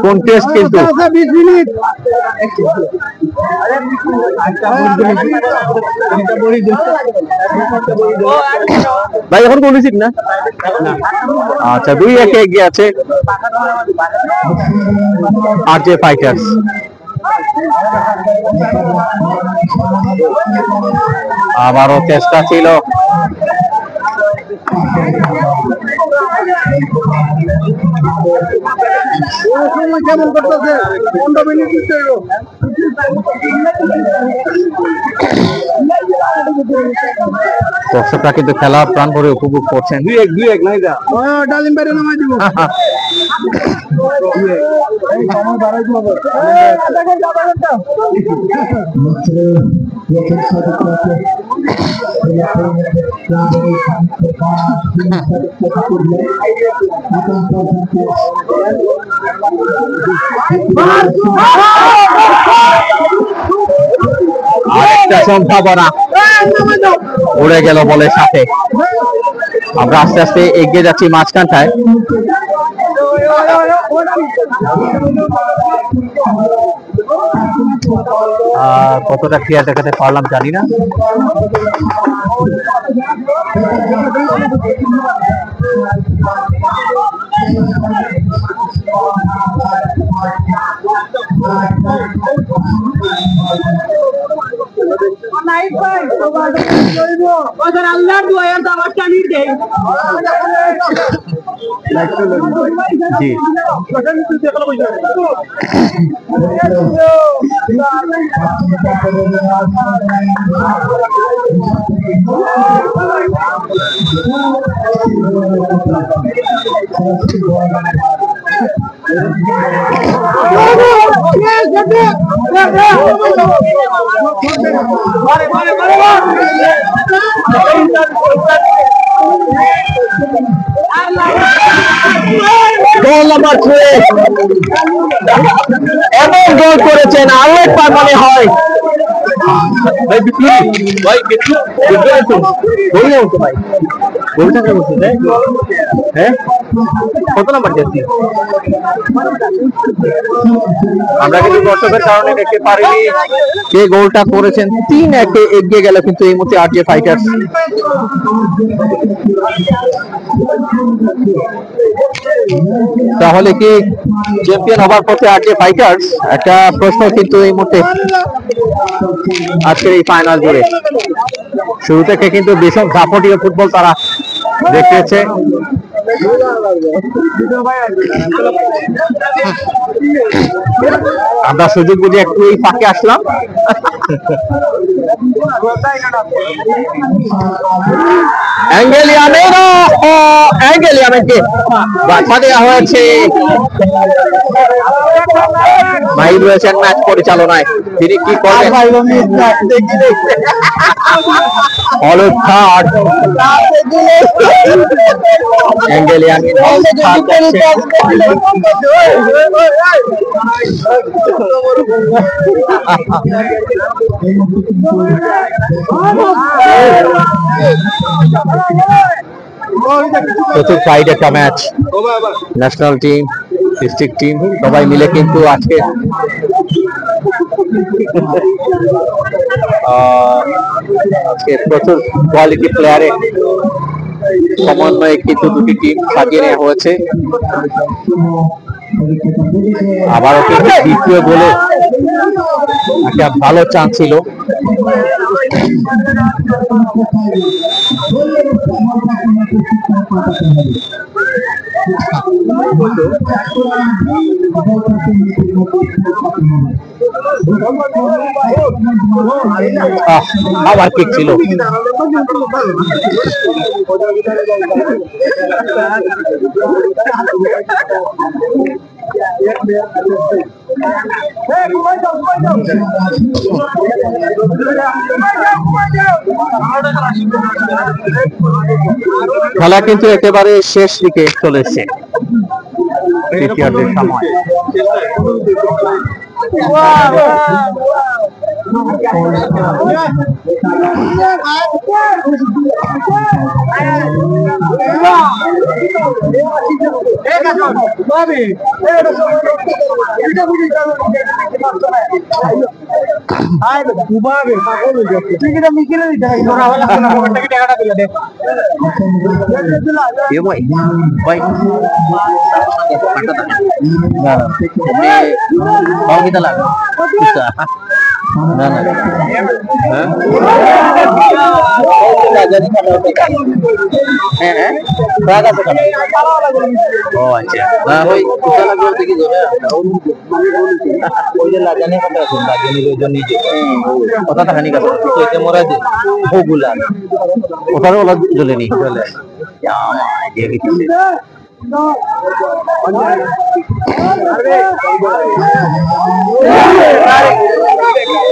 কন্টেস্ট, কিন্তু ভাই এখন কোন রিসিভ না? আচ্ছা, 2-1 এগিয়ে আছে আরজে ফাইটার্স। আবারও চেষ্টা ছিল, কেমন করতেছে 15 মিনিট দর্শকরা কিন্তু খেলা প্রাণ ভরে উপভোগ করছেন। 2-1 নাই যা ডালিম বাইরে নামাই দিব। আরেকটা সম্ভাবনা উড়ে গেল বলের সাথে। আমরা আস্তে আস্তে এগিয়ে যাচ্ছি মাঝখানটায়। কতটা ক্লিয়ার দেখাতে পারলাম জানি না। জি গোল নাম্বার 3 এমন গোল করেছেন আরো একবার মনে হয়। ভাই বিট্টু ভাই বিট্টু গোল না হতো ভাই, গোলটা কেন হচ্ছে? হ্যাঁ কত নাম্বার যাচ্ছি আমরা কিন্তু দর্শকের কারণে দেখতে পারিনি কে গোলটা করেছেন। 3-1 এগিয়ে গেল কিন্তু এই মুহূর্তে আরজে ফাইটার্স। তাহলে কি চ্যাম্পিয়ন হবার পথে আরজে ফাইটার্স? একটা প্রশ্ন কিন্তু এই মুহূর্তে আজকের এই ফাইনাল জুড়ে। শুরু থেকে কিন্তু ভীষণ ঝাপটীয় ফুটবল তারা দেখিয়েছে। আমরা সুযোগ বুঝে একটু এই ফাঁকে আসলাম। অ্যাঙ্গেলিয়ামেরকে বাধা দেওয়া হয়েছে। ভাই রয়েছেন ম্যাচ পরিচালনায়, তিনি কি করেন? হলুদ কার্ড অ্যাঙ্গেলিয়ামের প্রচুর ফাইট একটা match. National team, district team সবাই মিলে কিন্তু আজকে প্রচুর কোয়ালিটি প্লেয়ারে সমন্বয়ে কিন্তু দুটি টিম সাজিয়ে নেওয়া হয়েছে। আবারও কিন্তু দ্বিতীয় গোলে একটা ভালো চান্স ছিল। আবার কিক ছিল। খেলা কিন্তু একেবারে শেষ দিকে চলে এসেছে তৃতীয়ার্ধের সময়।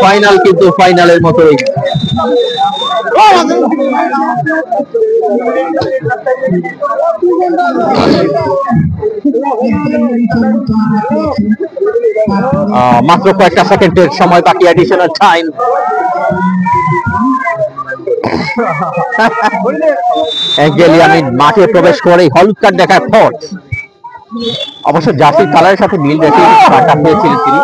ফাইনাল কিন্তু ফাইনালের মতোই। মাত্র কয়েকটা সেকেন্ডের সময় বাকি, অ্যাডিশনাল টাইম। আমি মাঠে প্রবেশ করে হলুদ কার্ড দেখার পর অবশ্য জার্সির কালারের সাথে মিল রেখে কার্ডটা পেয়েছিলেন তিনি।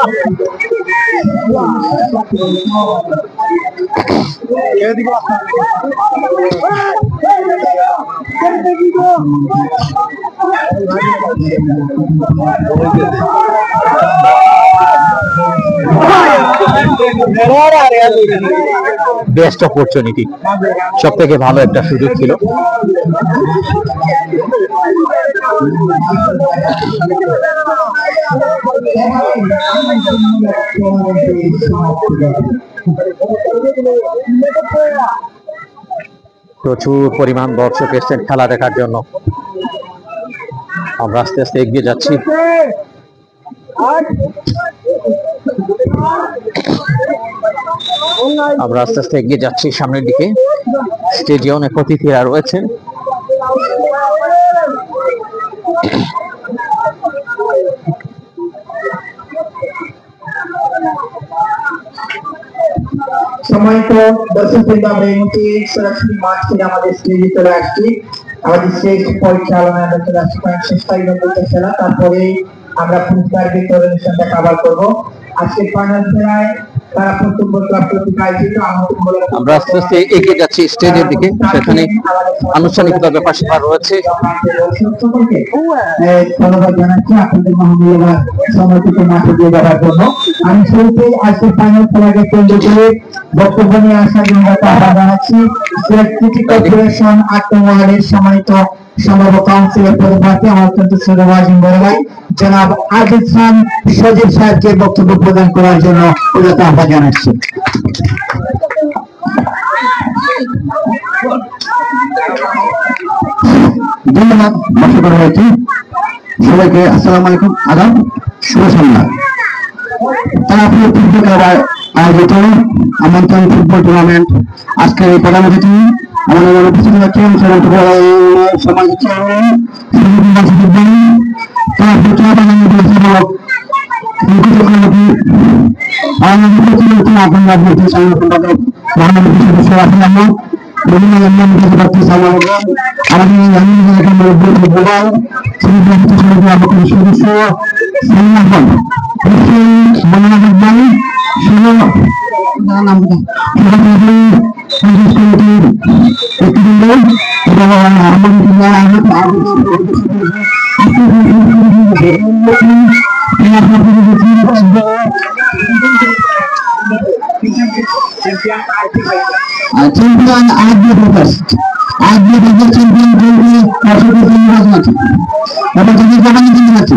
বেস্ট অপরচুনিটি, সব থেকে ভালো একটা সুযোগ ছিল। প্রচুর পরিমাণ দর্শক এসেছেন খেলা দেখার জন্য। আমরা আস্তে আস্তে এগিয়ে যাচ্ছি। সামনের দিকে। স্টেজে অনেক অতিথিরা রয়েছেন। সম্মানিত দর্শকবৃন্দ, আমরা এই মুহূর্তে সরাসরি মাঠ থেকে আমাদের স্টেজে চলে আসছি। আমাদের স্টেজ পরিচালনায় আমরা চলে আসছি শেষ খেলা, তারপরে আমরা পুরস্কার বিতরণ অনুষ্ঠানটা কভার করবো। আজকে ফাইনাল খেলায় তারা প্রথম ক্লাব কর্তৃক আয়োজিত আমরা আস্তে আস্তে এগিয়ে যাচ্ছি স্টেজের দিকে। সেখানে আনুষ্ঠানিকতা ব্যাপার স্যাপার রয়েছে। ধন্যবাদ জানাচ্ছি আপনাদের মহামূল্যবান সময়টুকু মাঠে দিয়ে যাওয়ার জন্য। আমি শুরুতে আজকে ফাইনাল খেলাকে কেন্দ্র করে বক্তব্য নিয়ে আসার জন্য আহ্বান জানাচ্ছি সিটি কর্পোরেশন ৮ নং ওয়ার্ডের সম্মানিত সম্ভাব্য কাউন্সিলর পদপ্রার্থী আমার অত্যন্ত শ্রদ্ধাভাজন বড় ভাই জনাব আজিজ খান সজীব সাহেবকে বক্তব্য প্রদান করার জন্য উদাত্ত আহ্বান জানাচ্ছি। ধন্যবাদ। বসে করা হয়েছে সবাইকে। আসসালামু আলাইকুম, আদাব, শুভ সন্ধ্যা। তারাপুর ফুটবল ক্লাব আয়োজিত আমন্ত্রণ ফুটবল টুর্নামেন্ট আজকে এই প্রধান অতিথি আমাদের উপস্থিত হচ্ছেন সমাজ চ্যাম্পিয়ন আজকে প্রকাশ আজকে চ্যাম্পিয়ন বলবে নির্বাচন আছে এবং যদি জানানি কিন্তু আছে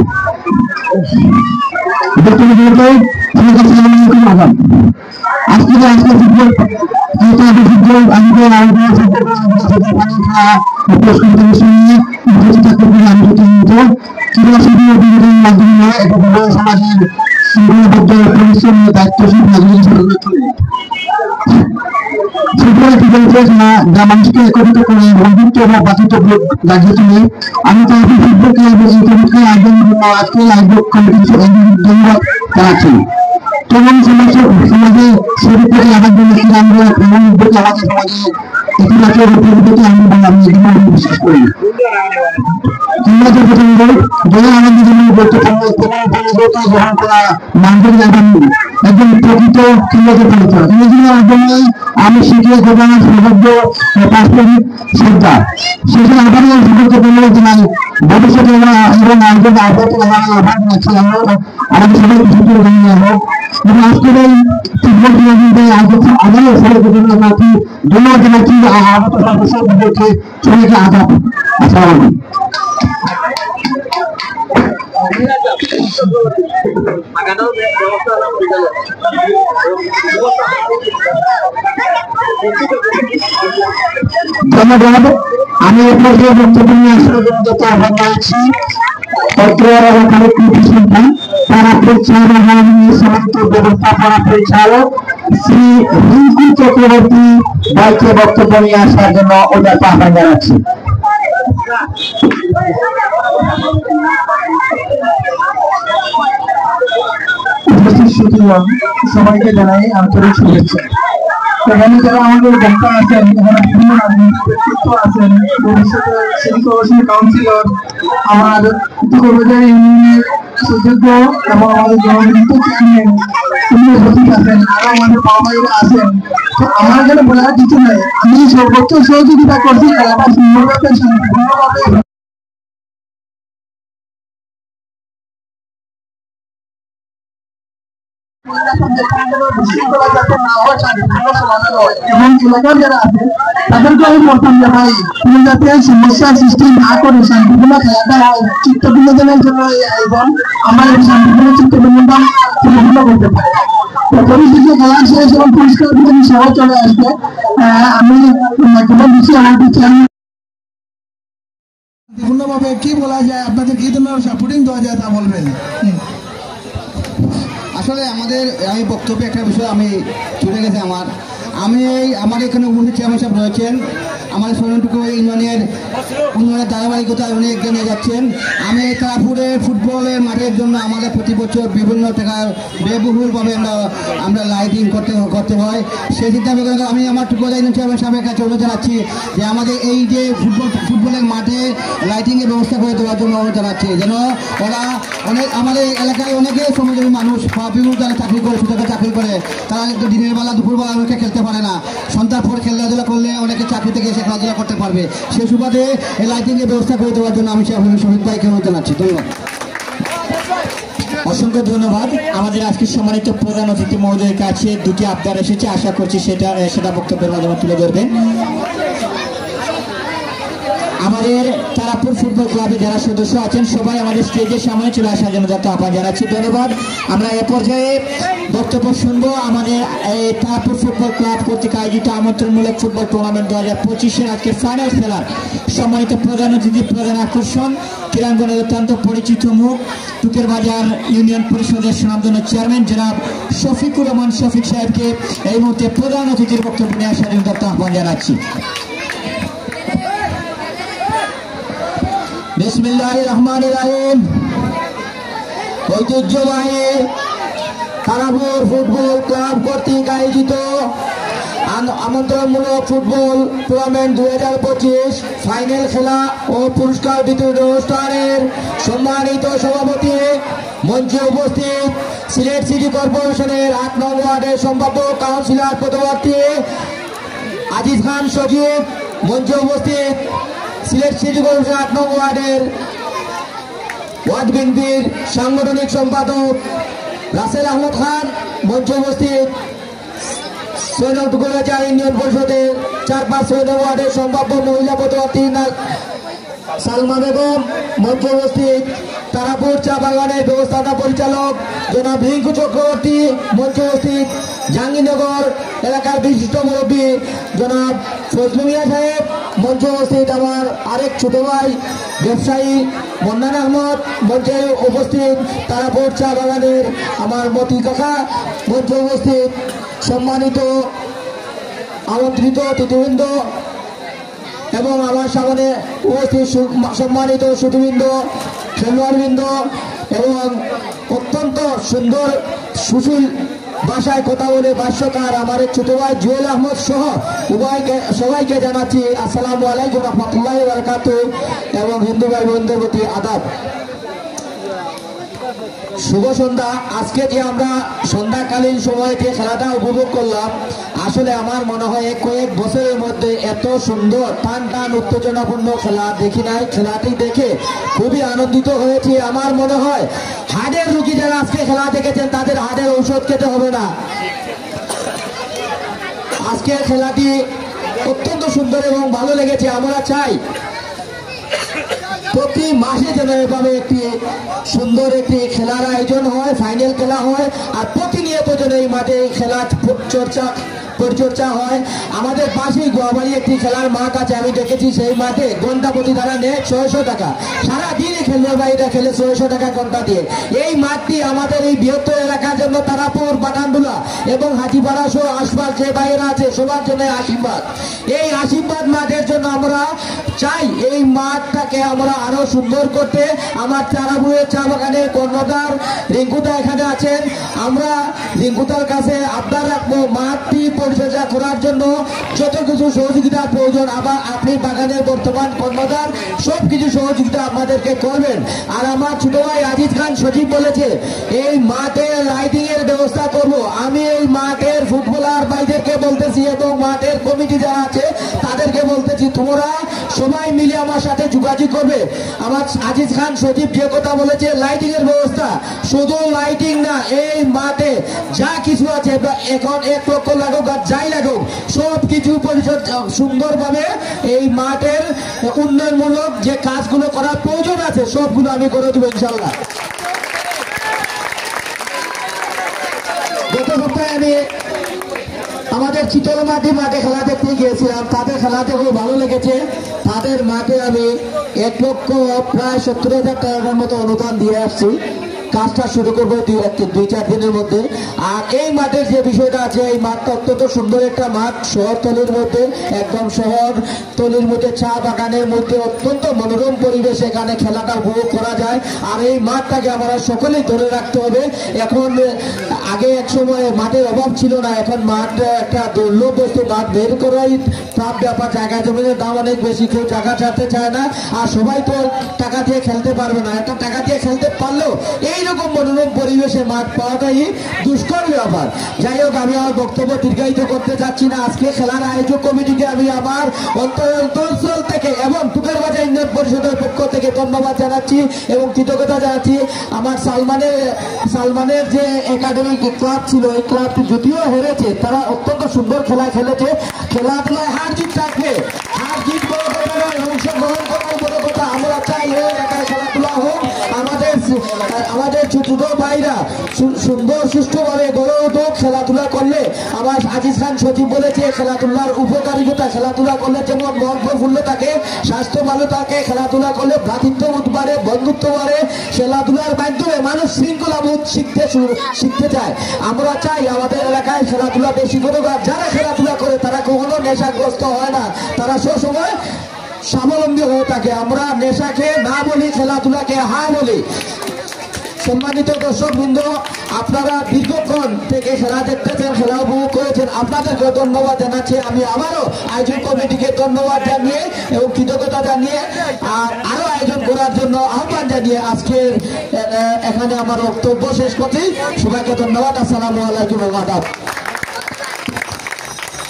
আজকে আজকে ফুটবল ফুটবল সমাজের পরিশ্রম দায়িত্বশীল যা মানুষকে একত্রিত করে বন্ধুত্ব বা বাধ্যতামূলক দায়িত্ব তুলে আমি তার ফুটবলকে আয়োজন আজকে আয়োজক কমিটির ধন্যবাদ জানাচ্ছি। তরুণ সমাজে শরীর থেকে লাগার জন্য আমরা এমন উদ্যোগ আমাদের সমাজে ইতিবাচক পরিবর্তন আনবে বলে আমি বিশ্বাস করি। আমাদের জন্য গুরুত্বপূর্ণ গ্রহণ করা মানুষের একজন প্রকৃত ক্রীড়াকে পরিচয় আমি শিখিয়ে ঘটনার সৌভাগ্য পারস্পরিক শ্রদ্ধা সেখানে আবারও গুরুত্বপূর্ণ জানাই ভবিষ্যতে এবং আয়োজন আহ্বান করছি আমাদের সবাইকে সুযোগ জানিয়ে হোক এবং আজকের এই ফুটবল টুর্নামেন্টে আবারও সবাইকে ধন্যবাদ জানাচ্ছি আগত সদস্যদেরকে সবাইকে আদাব। আসসালামু আলাইকুম। ধন্যবাদ। আমি এ পর্যায়ে বক্তব্য নিয়ে আসার জন্য যত আহ্বান জানাচ্ছি অত্র এলাকার কৃষি তারা পরিচালনা সমস্ত ব্যবস্থাপনা পরিচালক শ্রী রিঙ্কু চক্রবর্তী ভাইকে বক্তব্য নিয়ে আসার জন্য ওদের আহ্বান জানাচ্ছি। সবাইকে জানাই আন্তরিক শুভেচ্ছা। এখানে যারা আমাদের বক্তা আছেন, এখানে ব্যক্তিত্ব আছেন, ভবিষ্যতে সিটি কর্পোরেশন কাউন্সিলর, আমার কর্মচারী ইউনিয়নের সুযোগ্য এবং আমাদের জনগণিত চেয়ারম্যান উপস্থিত আছেন, আরো আমাদের বাবা আছেন। তো আমার এখানে বলার কিছু নাই, আমি সর্বোচ্চ সহযোগিতা করছি এলাকা সুন্দরভাবে শান্তিপূর্ণভাবে এবং এলাকার যারা আছে তাদেরকে আমি বলতাম যে ভাই তুমি যাতে সমস্যার সৃষ্টি না করে শান্তিপূর্ণ খেলাটা হয়, চিত্ত বিনোদনের জন্য এই আয়োজন আমার এই শান্তিপূর্ণ চিত্ত বিনোদন সম্পূর্ণ করতে পারে। পরিস্থিতি খেলা শেষ এবং পরিষ্কার সহ চলে আসবে। আমি বিষয়ে আমার শান্তিপূর্ণভাবে কি বলা যায়, আপনাদের কি ধরনের সাপোর্টিং দেওয়া যায় তা বলবেন। আসলে আমি বক্তব্যে একটা বিষয় আমি চলে গেছে আমার এখানে উপস্থিত চেয়ারম্যান সাহেব রয়েছেন, আমাদের সোনাটুকু ইউনিয়নের ধারাবাহিকতায় উনি এগিয়ে নিয়ে যাচ্ছেন। আমি তারাপুরের ফুটবলের মাঠের জন্য আমাদের প্রতি বছর বিভিন্ন টাকার ব্যয়বহুলভাবে আমরা লাইটিং করতে হয়। সেই চিন্তা করে আমি আমার টুকুরা ইউনিয়ন চেয়ারম্যান সাহেবের কাছে অনুরোধ জানাচ্ছি যে আমাদের এই যে ফুটবলের মাঠে লাইটিংয়ের ব্যবস্থা করে দেওয়ার জন্য অনুরোধ জানাচ্ছি, যেন ওরা আমাদের এলাকায় অনেকে শ্রমজীবী মানুষ বা বিভিন্ন যারা চাকরি করে সুযোগে চাকরি করে তারা একটু দিনের বেলা দুপুরবেলা অনেকে খেলতে পারে না, সন্ধ্যার পর খেলাধুলা করলে অনেকে চাকরি থেকে এসে খেলাধুলা করতে পারবে। সেই সুবাদে এই লাইটিংয়ের ব্যবস্থা করে দেওয়ার জন্য আমি শহীদ ভাইকে অনুরোধ জানাচ্ছি। ধন্যবাদ, অসংখ্য ধন্যবাদ। আমাদের আজকে সম্মানিত প্রধান অতিথি মহোদয়ের কাছে দুটি আবদার এসেছে, আশা করছি সেটা বক্তব্যের মাধ্যমে তুলে ধরবেন। আমাদের তারাপুর ফুটবল ক্লাবে যারা সদস্য আছেন সবাই আমাদের স্টেজের সামনে চলে আসার জন্য যত আহ্বান জানাচ্ছি। ধন্যবাদ। আমরা এ পর্যায়ে বক্তব্য শুনবো আমাদের এই তারাপুর ফুটবল ক্লাব কর্তৃক আয়োজিত আমন্ত্রণমূলক ফুটবল টুর্নামেন্ট 2025-এর আজকে ফাইনাল খেলার সম্মানিত প্রধান অতিথি, প্রধান আকর্ষণ, ক্রীড়াঙ্গনের অত্যন্ত পরিচিত মুখ, টুকের বাজার ইউনিয়ন পরিষদের সুনামধন্য চেয়ারম্যান জনাব শফিকুর রহমান শফিক সাহেবকে এই মুহূর্তে প্রধান অতিথির বক্তব্য নিয়ে আসার জন্য যত আহ্বান জানাচ্ছি। বিসমিল্লাহির রহমানির রহিম। ঐতিহ্যবাহী তারাপুর ফুটবল ক্লাব কর্তৃক আয়োজিত আমন্ত্রণমূলক ফুটবল টুর্নামেন্ট 2025 ফাইনাল খেলা ও পুরস্কার বিতরণ অনুষ্ঠানের সম্মানিত সভাপতি, মঞ্চে উপস্থিত সিলেট সিটি কর্পোরেশনের 8 নং ওয়ার্ডের সম্ভাব্য কাউন্সিলর পদপ্রার্থী আজিজ খান সজীব, মঞ্চে উপস্থিত সিলেট সিটি কর্পোরেশন 8 নং ওয়ার্ডের ওয়ার্ড বিএনপির সাংগঠনিক সম্পাদক রাসেল আহমদ খান, মঞ্চে উপস্থিত টুকুরাচা ইউনিয়ন পরিষদের 4-5 ওয়ার্ডের সম্ভাব্য মহিলা পদপ্রার্থী সালমা বেগম, মঞ্চে উপস্থিত তারাপুর চা বাগানের ব্যবস্থাপনা পরিচালক জনাব রিঙ্কু চক্রবর্তী, মঞ্চে উপস্থিত জাহাঙ্গীরনগর এলাকার বিশিষ্ট মুরব্বী জনাব ফজলু মিয়া সাহেব, মঞ্চে উপস্থিত আমার আরেক ছোট ভাই ব্যবসায়ী মন্নান আহমদ, মঞ্চে উপস্থিত তারাপুর চা বাগানের আমার মতি কাকা, মঞ্চে উপস্থিত সম্মানিত আমন্ত্রিত অতিথিবৃন্দ এবং আমার সামনে উপস্থিত সম্মানিত সুধীবৃন্দ, খেলোয়াড়বৃন্দ এবং অত্যন্ত সুন্দর সুশীল ভাষায় কথা বলে ভাষ্যকার আমার ছোট ভাই জুয়েল আহমদ সহ সবাইকে জানাচ্ছি আসসালামু আলাইকুম রহমতুল্লাহি ওয়া বারাকাতুহু এবং হিন্দু ভাই বোনদের প্রতি আদাব, শুভ সন্ধ্যা। আজকে যে আমরা সন্ধ্যাকালীন সময়ে যে খেলাটা উপভোগ করলাম, আসলে আমার মনে হয় কয়েক বছরের মধ্যে এত সুন্দর টান টান উত্তেজনাপূর্ণ খেলা দেখি নাই। খেলাটি দেখে খুবই আনন্দিত হয়েছি। আমার মনে হয় হার্টের রোগী যারা আজকে খেলা দেখেছেন তাদের হার্টের ঔষধ খেতে হবে না। আজকে খেলাটি অত্যন্ত সুন্দর এবং ভালো লেগেছে। আমরা চাই প্রতি মাসে যেন এভাবে একটি সুন্দর একটি খেলার আয়োজন হয়, ফাইনাল খেলা হয়, আর প্রতিনিয়ত যেন এই মাঠে খেলা চর্চা পরিচর্যা হয়। আমাদের পাশেই গোয়াবাড়ি একটি খেলার মাঠ আছে, আমি দেখেছি সেই মাঠে ঘন্টা প্রতি তারা নেয় 600 টাকা। সারাদিনই খেলবে ভাইরা, খেলে 600 টাকা ঘন্টা দিয়ে। এই মাঠটি আমাদের এই বৃহত্তর এলাকার জন্য তারাপুর, পাঠানটুলা এবং হাজিপাড়া সহ আশপাশ যে বাইরে আছে সবার জন্য আশীর্বাদ। এই আশীর্বাদ মাঠের জন্য আমরা চাই এই মাঠটাকে আমরা আরো সুন্দর করতে। আমার তারাপুরের চা বাগানের কর্ণধার রিঙ্কুদা এখানে আছেন, আমরা রিঙ্কুদার কাছে আবদার রাখবো মাঠটি পরিচর্যা করার জন্য যত কিছু সহযোগিতার প্রয়োজন আবার আপনি বাগানের বর্তমান কর্ণধার সব কিছু সহযোগিতা আমাদেরকে করবেন। আর আমার ছোট ভাই আজিজ খান সচিব বলেছে এই মাঠে লাইটিং এর ব্যবস্থা করব। আমি এই মাঠের ফুটবলার ভাইদেরকে বলতেছি এবং মাঠের কমিটি যারা আছে তাদেরকে বলতেছি তোমরা সবাই মিলে আমার সাথে যোগাযোগ করবে। আমার আজিজ খান সচিব যে কথা বলেছে লাইটিং এর ব্যবস্থা, শুধু লাইটিং না, এই মাঠে যা কিছু আছে এখন 1 লক্ষ লাগুক আর যাই লাগুক সব কিছু পরিচর্যা সুন্দরভাবে এই মাঠের উন্নয়নমূলক যে কাজগুলো করার প্রয়োজন আছে সবগুলো আমি করে দেবো ইনশাল্লাহ। গত সপ্তাহে আমি আমাদের চিতলমাটি মাঠে খেলা দেখতে গিয়েছিলাম, তাদের খেলাতে খুব ভালো লেগেছে। তাদের মাঠে আমি 1 লক্ষ প্রায় 70,000 টাকার মতো অনুদান দিয়ে আসছি। কাজটা শুরু করবো 2-4 দিনের মধ্যে। আর এই মাঠের যে বিষয়টা আছে, এই মাঠটা অত্যন্ত সুন্দর একটা মাঠ, শহরতলির মধ্যে, একদম শহরতলির মধ্যে চা বাগানের মধ্যে অত্যন্ত মনোরম পরিবেশ, এখানে খেলাটা উপভোগ করা যায়। আর এই মাঠটাকে আমরা সকলেই ধরে রাখতে হবে। এখন আগে এক সময় মাঠের অভাব ছিল না, এখন মাঠ একটা দুর্লভ বস্তু, মাঠ বের করাই প্রাপ ব্যাপার। জায়গা জমিনের দাম অনেক বেশি, কেউ টাকা ছাড়তে চায় না, আর সবাই তো টাকা দিয়ে খেলতে পারবে না। একটা টাকা দিয়ে খেলতে পারলেও এইরকম মনোরম পরিবেশে মাঠ পাওয়াটাই দুষ্কর ব্যাপার। যাই হোক, আমি আমার বক্তব্য দীর্ঘায়িত করতে চাচ্ছি না। আজকে খেলার আয়োজক কমিটিকে আমি আমার অন্তঃস্থল থেকে এবং টুকারবাজার ইউনিয়ন পরিষদের পক্ষ থেকে ধন্যবাদ জানাচ্ছি এবং কৃতজ্ঞতা জানাচ্ছি। আমার সালমানের যে একাডেমিক ক্লাব ছিল, এই ক্লাবটি যদিও হেরেছে, তারা অত্যন্ত সুন্দর খেলা খেলেছে। খেলাধুলায় হার জিত থাকবে, হার জিত বড় কথা নয়, অংশগ্রহণ করার বড় কথা। আমরা চাই এই এলাকায় খেলাধুলা হোক, আমাদের ছোট ভাইরা সুন্দর সুষ্ঠুভাবে গড়ে উঠুক। খেলাধুলা করলে আমার আজিজ খান সচিব বলেছে খেলাধুলার উপকারিতা, খেলাধুলা করলে যেমন মন প্রফুল্ল থাকে, স্বাস্থ্য ভালো থাকে, খেলাধুলা করলে ভ্রাতৃত্ববোধ বাড়ে, বন্ধুত্ব বাড়ে। খেলাধুলার মাধ্যমে মানুষ শৃঙ্খলাবোধ শিখতে চায়। আমরা চাই আমাদের এলাকায় খেলাধুলা বেশি করুক, আর যারা খেলাধুলা করে তারা কখনো নেশাগ্রস্ত হয় না, তারা সবসময় স্বাবলম্বী হয়ে থাকে। আমরা নেশাকে না বলি, খেলাধুলাকে হ্যাঁ বলি। সম্মানিত দর্শক বৃন্দ, আপনারা দীর্ঘক্ষণ থেকে খেলা দেখতেছেন, খেলা উপভোগ করেছেন, আপনাদেরকে ধন্যবাদ জানাচ্ছি। আমি আবারও আয়োজন কমিটিকে ধন্যবাদ জানিয়ে এবং কৃতজ্ঞতা জানিয়ে আরো আয়োজন করার জন্য আহ্বান জানিয়ে আজকের এখানে আমার বক্তব্য শেষ করছি। সবাইকে ধন্যবাদ। আসসালামু আলাইকুম ওয়া রাহমাতুল্লাহ।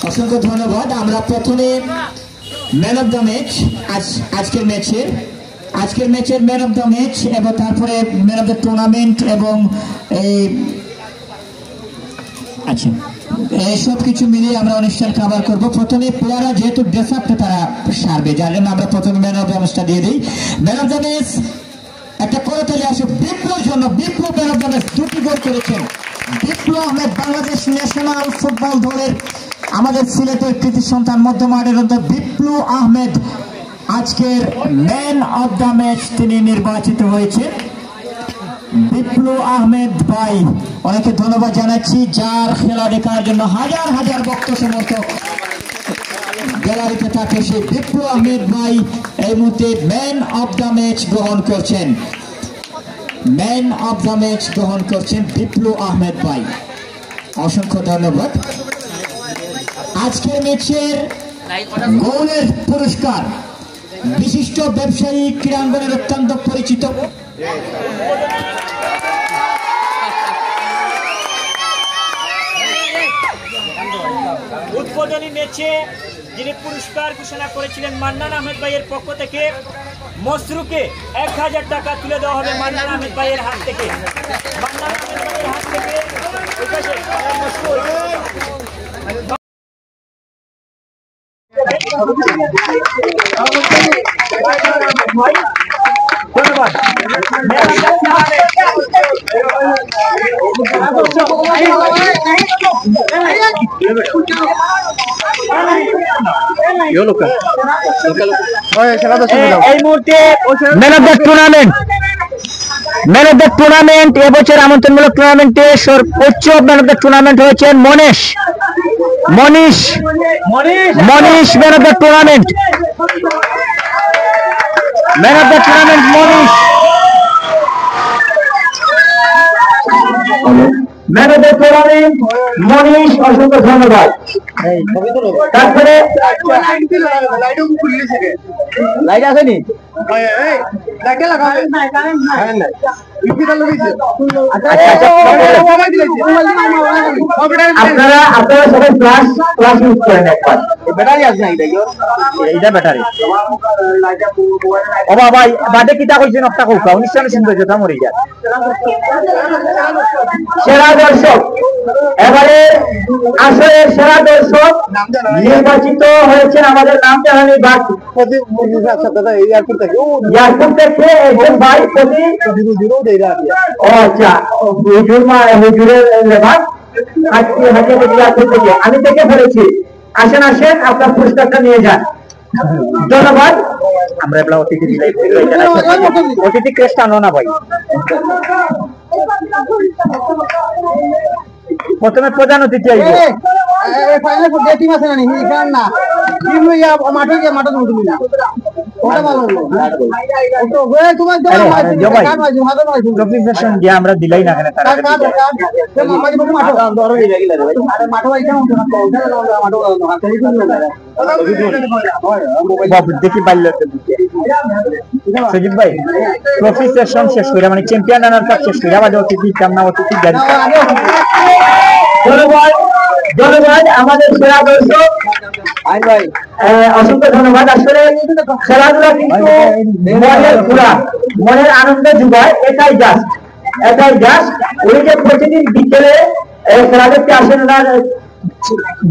অসংখ্য ধন্যবাদ। আমরা প্রথমে ম্যান অফ দ্য ম্যাচ, আজকের ম্যাচের ম্যান অফ দ্য ম্যাচ এবং তারপরে ম্যান অফ দ্য টুর্নামেন্ট এবং এই সব কিছু মিলিয়ে আমরা অনুষ্ঠান কাভার করবো। প্রথমে প্লেয়াররা যেহেতু ড্রেস আপটা তারা সারবে, যার জন্য আমরা প্রথমে ম্যান অফ দ্য ম্যাচটা দিয়ে দিই। ম্যান অফ দ্য ম্যাচ একটা করতালি আসে বিপ্লবের জন্য। বিপ্লব ম্যান অফ দ্য ম্যাচ 2টি গোল করেছেন। বিপ্লব আহমেদ বাংলাদেশ ন্যাশনাল ফুটবল দলের আমাদের সিলেটের কৃতি সন্তান, মধ্যমাঠের বিপ্লব আহমেদ আজকের ম্যান অফ দ্য ম্যাচ তিনি নির্বাচিত হয়েছে। বিপ্লব আহমেদ ভাই, অনেকে ধন্যবাদ জানাচ্ছি, যার খেলা দেখার জন্য হাজার হাজার ভক্ত সমর্থক গ্যালারিতে থাকে। সেই বিপ্লব আহমেদ ভাই এই মুহূর্তে ম্যান অফ দ্য ম্যাচ গ্রহণ করছেন। ম্যান অফ দ্য ম্যাচ গ্রহণ করছেন বিপ্লব আহমেদ ভাই, অসংখ্য ধন্যবাদ। আজকের ম্যাচের গোলের পুরস্কার বিশিষ্ট ব্যবসায়ী, ক্রীড়াঙ্গনের অত্যন্ত পরিচিত উদ্বোধনী ম্যাচে যিনি পুরস্কার ঘোষণা করেছিলেন মান্নান আহমেদ ভাইয়ের পক্ষ থেকে মসরুকে 1000 টাকা তুলে দেওয়া হবে মান্নান আহমেদ ভাইয়ের হাত থেকে। মান্নান আহমেদ ভাইয়ের হাত থেকে ধন্যবাদ। এই মুহূর্তে man of the tournament, man of the tournament এবছর আমন্ত্রণমূলক টুর্নামেন্টে সর্বোচ্চ ম্যান অফ দ্য টুর্নামেন্ট হয়েছেন Manish man of the tournament, man of the tournament Manish, man of the tournament Manish, অসংখ্য ধন্যবাদ। তারপরে লাইট আসেনি, আপনারা সবাই প্লাস ইউজ করেন একবার। ব্যাটারি আছে না এইটা ব্যাটারি। ও বাবা বাদে কিটা কইছেন একটা কৌকা অনুষ্ঠানে শুনতে যেতাম মরে যা। সেরা দর্শক, এবারে আসলে সেরা দর্শক নির্বাচিত হয়েছেন আমাদের নাম জানানি বাদ এয়ারপোর্ট থেকে একজন ভাই আচ্ছা হুজুরের লেবার আমি দেখে ফেলেছি। আসেন আসেন আপনার পুরস্কারটা নিয়ে যান। ধন্যবাদ। আমরা এবার অতিথি দিলাই, অতিথি ক্রেস্ট আনো না ভাই। প্রথমে প্রধান অতিথি আসবে। আমরা দিলাই না দেখি সজিব ভাই ট্রফি সেশন শেষ করে মানে চ্যাম্পিয়ন রানার কাপ শেষ করে আমাদের অতিথি কামনা অতিথি গাড়ি। ধন্যবাদ ধন্যবাদ আমাদের সেরা দর্শক ভাই, অসংখ্য ধন্যবাদ। আসলে খেলাধুলা কিন্তু মনের ঘোরা, মনের আনন্দ যোগায়, এটাই জাস্ট ওই যে প্রতিদিন বিকেলে খেলা দেখতে আসেন না,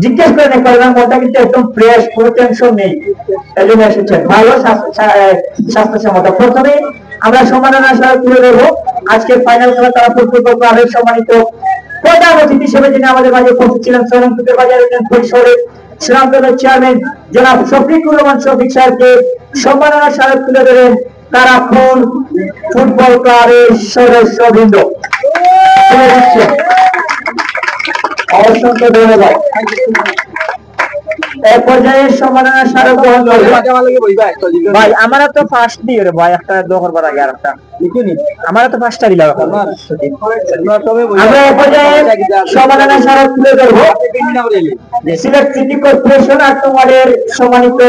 জিজ্ঞেস করেন একবার, মনটা কিন্তু একদম ফ্রেশ, কোনো টেনশন নেই, এই জন্য এসেছেন। ভালো স্বাস্থ্যসম্মত। প্রথমে আমরা সম্মাননা স্মারক তুলে দেবো। আজকের ফাইনাল খেলা তারা ফুটবল ক্লাবের সম্মানিত প্রধান অতিথি হিসেবে যিনি আমাদের মাঝে উপস্থিত ছিলেন, শ্রীরামপুর বাজার ইউনিয়ন পরিষদের শ্রীরামপুরের চেয়ারম্যান জনাব শফিকুর রহমান শফিক সাহেবকে সম্মাননা স্মারক তুলে দেবেন তারা ফুটবল ক্লাবের সদস্যবৃন্দ। অসংখ্য ধন্যবাদ। এক পর্যায়ে সম্মাননা স্মারক গ্রহণ করবে ভাই। আমরা তো ফার্স্ট দিয়ে রে ভাই, একটা দোকান বার আগে আরেকটা আমরা তো ফার্স্টটা দিলাম। আমরা এক পর্যায়ে সম্মাননা স্মারক তুলে ধরবো সিলেট সিটি কর্পোরেশন ৮ নং ওয়ার্ডের সম্মানিত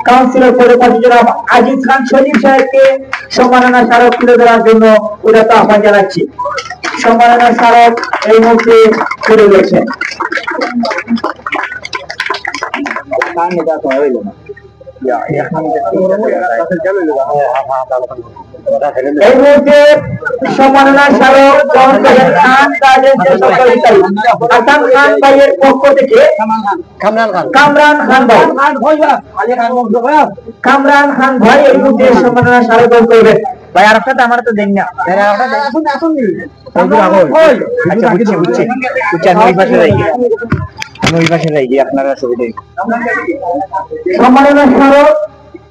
কাউন্সিলর পদপ্রার্থী জনাব আজিজ খান সজীব সাহেবকে সম্মাননা স্মারক তুলে দেওয়ার জন্য উদাত্ত আহ্বান জানাচ্ছি। সম্মাননা স্মারক এই মুহূর্তে তুলে দিয়েছেন। এই মুহূর্তে সম্মাননা স্মারক গ্রহণ করেন খান গার্ডেন্সের সহকারী আসাম খান ভাইয়ের পক্ষ থেকে কামরান খান ভাই এই মুহূর্তে সম্মাননা স্মারক গ্রহণ করবেন। ভাই আর একটা আমার তো দেন না, আপনারা সুবিধা সম্মাননা স্মারক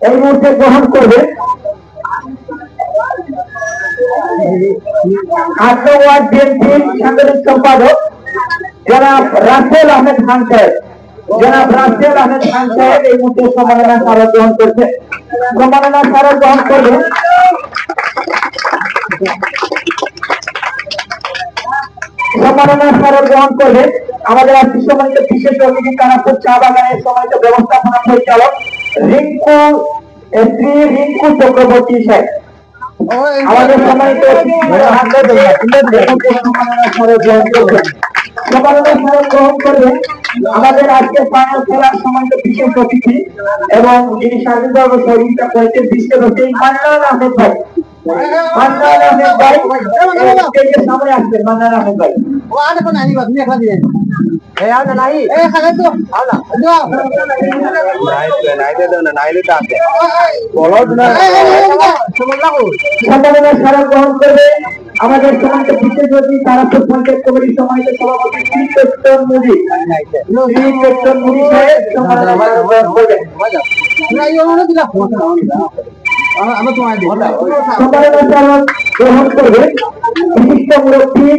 এই মুহূর্তে গ্রহণ করবেন ৮ নং ওয়ার্ড বিএনপির সাংগঠনিক সম্পাদক জনাব রাসেল আহমেদ খান সাহেব। এই মুহূর্তে সম্মাননা স্মারক গ্রহণ করছে। সম্মাননা স্মারক গ্রহণ করবেন আমাদের আজকে সম্মানিত বিশেষ অতিথি কানাপুর চা বাগানের সম্মানিত ব্যবস্থাপনা পরিচালক রিঙ্কু চক্রবর্তী সাহেব। আমাদের সম্মানিত আমাদের আজকে ফাইনাল খেলার সম্মানিত বিশেষ অতিথি এবং যিনি স্বাধীনভাবে সহযোগিতা করেছেন বিশেষ অতিথি মান্নান আহমেদ ভাই। সামনে আসবেন মান্নান আহমেদ ভাই। সম্মাননা স্মারক গ্রহণ করবে আমাদের সমাজ বিশেষ অতিথি তারাপুর পঞ্চায়েত কমিটির সম্মানিত সভাপতি শ্রী কেতন মুদি সাহেব সম্মাননা স্মারক গ্রহণ করবেন। সম্মাননা স্মারক গ্রহণ করবে বিশিষ্ট মুরব্বী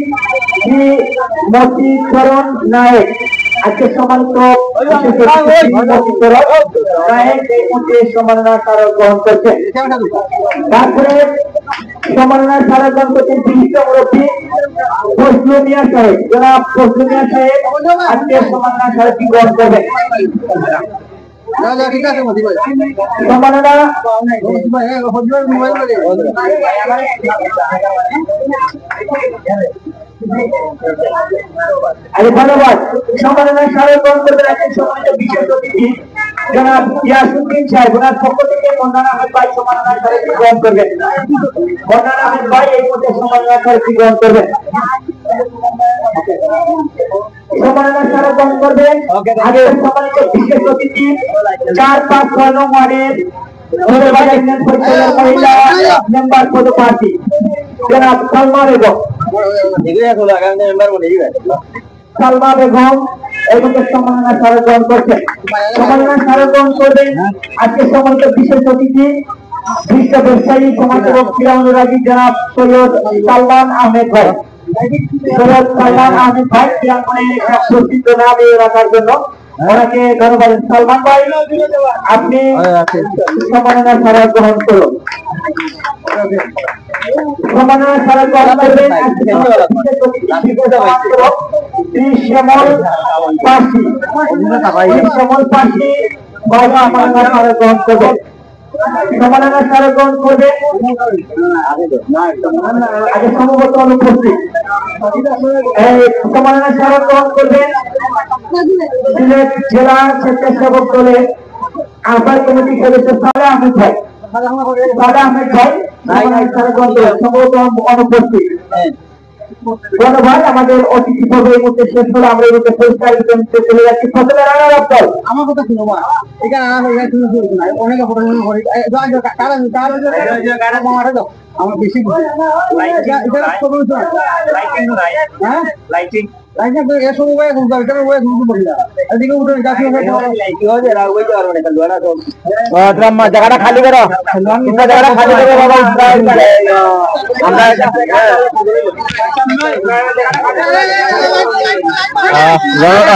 শ্রী মতিচরণ নায়েক। আজকে সম্মানিত নায়েক এই মধ্যে সম্মাননা স্মারক গ্রহণ করছেন। তারপরে সম্মাননা স্মারক গ্রহণ করছেন বিশিষ্ট মুরব্বী ফজলু মিয়া সাহেব। জনাব ফজলু মিয়া সাহেব আজকে সম্মাননা স্মারকটি গ্রহণ করবেন। সম্মাননা ধন্যবাদ। সম্মাননা স্মারক গ্রহণ করবেন আজকে সম্মানিত বিশেষ অতিথি জনাব ইয়াসুদ্দিন সাহেব। ওনার পক্ষ থেকে মন্নান আহমেদ ভাই সম্মাননা স্মারকটি গ্রহণ করবেন। মন্নান আহমেদ ভাই এই মধ্যে সম্মাননা স্মারকটি গ্রহণ করবেন। সম্মাননা স্মারক গ্রহণ করবেন আগে সম্মানিত বিশেষ অতিথি 4-5-6 নং ওয়ার্ডের মহিলা মেম্বার পদপ্রার্থী জনাব সালমা বেগম। সালমা বেগম এই মধ্যে সম্মাননা স্মারক গ্রহণ করছেন। সম্মাননা স্মারক গ্রহণ করবেন আজকে সম্মানিত বিশেষ অতিথি বিশ্ব ব্যবসায়ী সমাজসেবক ক্রীড়া অনুরাগী জনাব সৈয়দ সালমান আহমেদ ভাই। সৈয়দ সালমান আহমেদ ভাই ক্রীড়াঙ্গনে প্রসিদ্ধ নাম রাখার জন্য ওনাকে ধন্যবাদ। সালমান ভাই আপনি সম্মাননা স্মারক গ্রহণ করুন। সম্মাননা স্মারক গ্রহণ করবেন শ্রী শ্যামল পাশি। শ্যামল পাশি বাবা সম্মাননা স্মারক গ্রহণ করবেন। সম্মাননা স্মারক গ্রহণ করবেন আগে সম্ভবত অনুপস্থিত। সম্মাননা স্মারক গ্রহণ করবেন সিলেট জেলা স্বেচ্ছাসেবক দলের আহ্বায়ক কমিটির সদস্য সালে আহমেদ ভাই। সালে আহমেদ ভাই সম্ভবত অনুপস্থিত। ধন্যবাদ। আমাদের অতিথি পর্ব এই মুহূর্তে শেষ হলো। আমরা এই মুহূর্তে পুরস্কার বিতরণে চলে যাচ্ছি। প্রথমে রানার দল। আমার কথা শুনো মা, এখানে অনেক আমার বেশি লাইটিং জায়গাটা খালি করো, জায়গাটা খালি করো বাবা।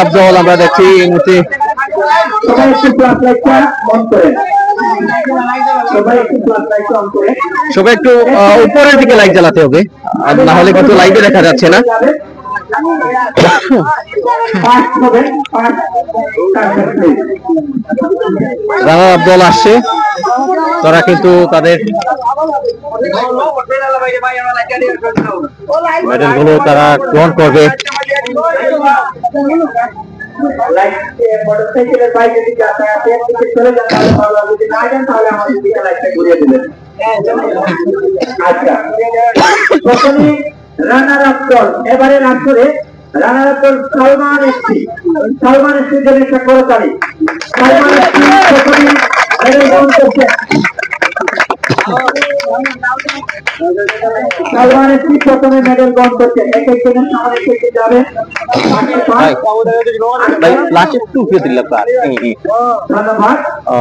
আব্দুল আমরা দেখছি এই মুহূর্তে সবাই একটু উপরের দিকে লাইট জ্বালাতে হবে, আর না হলে কিন্তু লাইটে দেখা যাচ্ছে না। রানা আব্দুল আসছে, তারা কিন্তু তাদের মেডেলগুলো তারা গ্রহণ করবে। মোটরসাইকেলের বাইরে যদি যাতায়াতের দিকে চলে যান তাহলে ভালো লাগবে, যদি না যান তাহলে আমাদের দিকে লাইটটা ঘুরিয়ে দেবেন। আচ্ছা, প্রথমে রানার আপ দল। এবারে আসরে রানার আপ দল সালমান এসপি। সালমান এসপির জন্য একটা করতালি। সালমান এসপি প্রথমে মেডেল গ্রহণ করছেন। সালমান এসপি প্রথমে মেডেল গ্রহণ করছেন। এক একজনের সামনে থেকে যাবেন।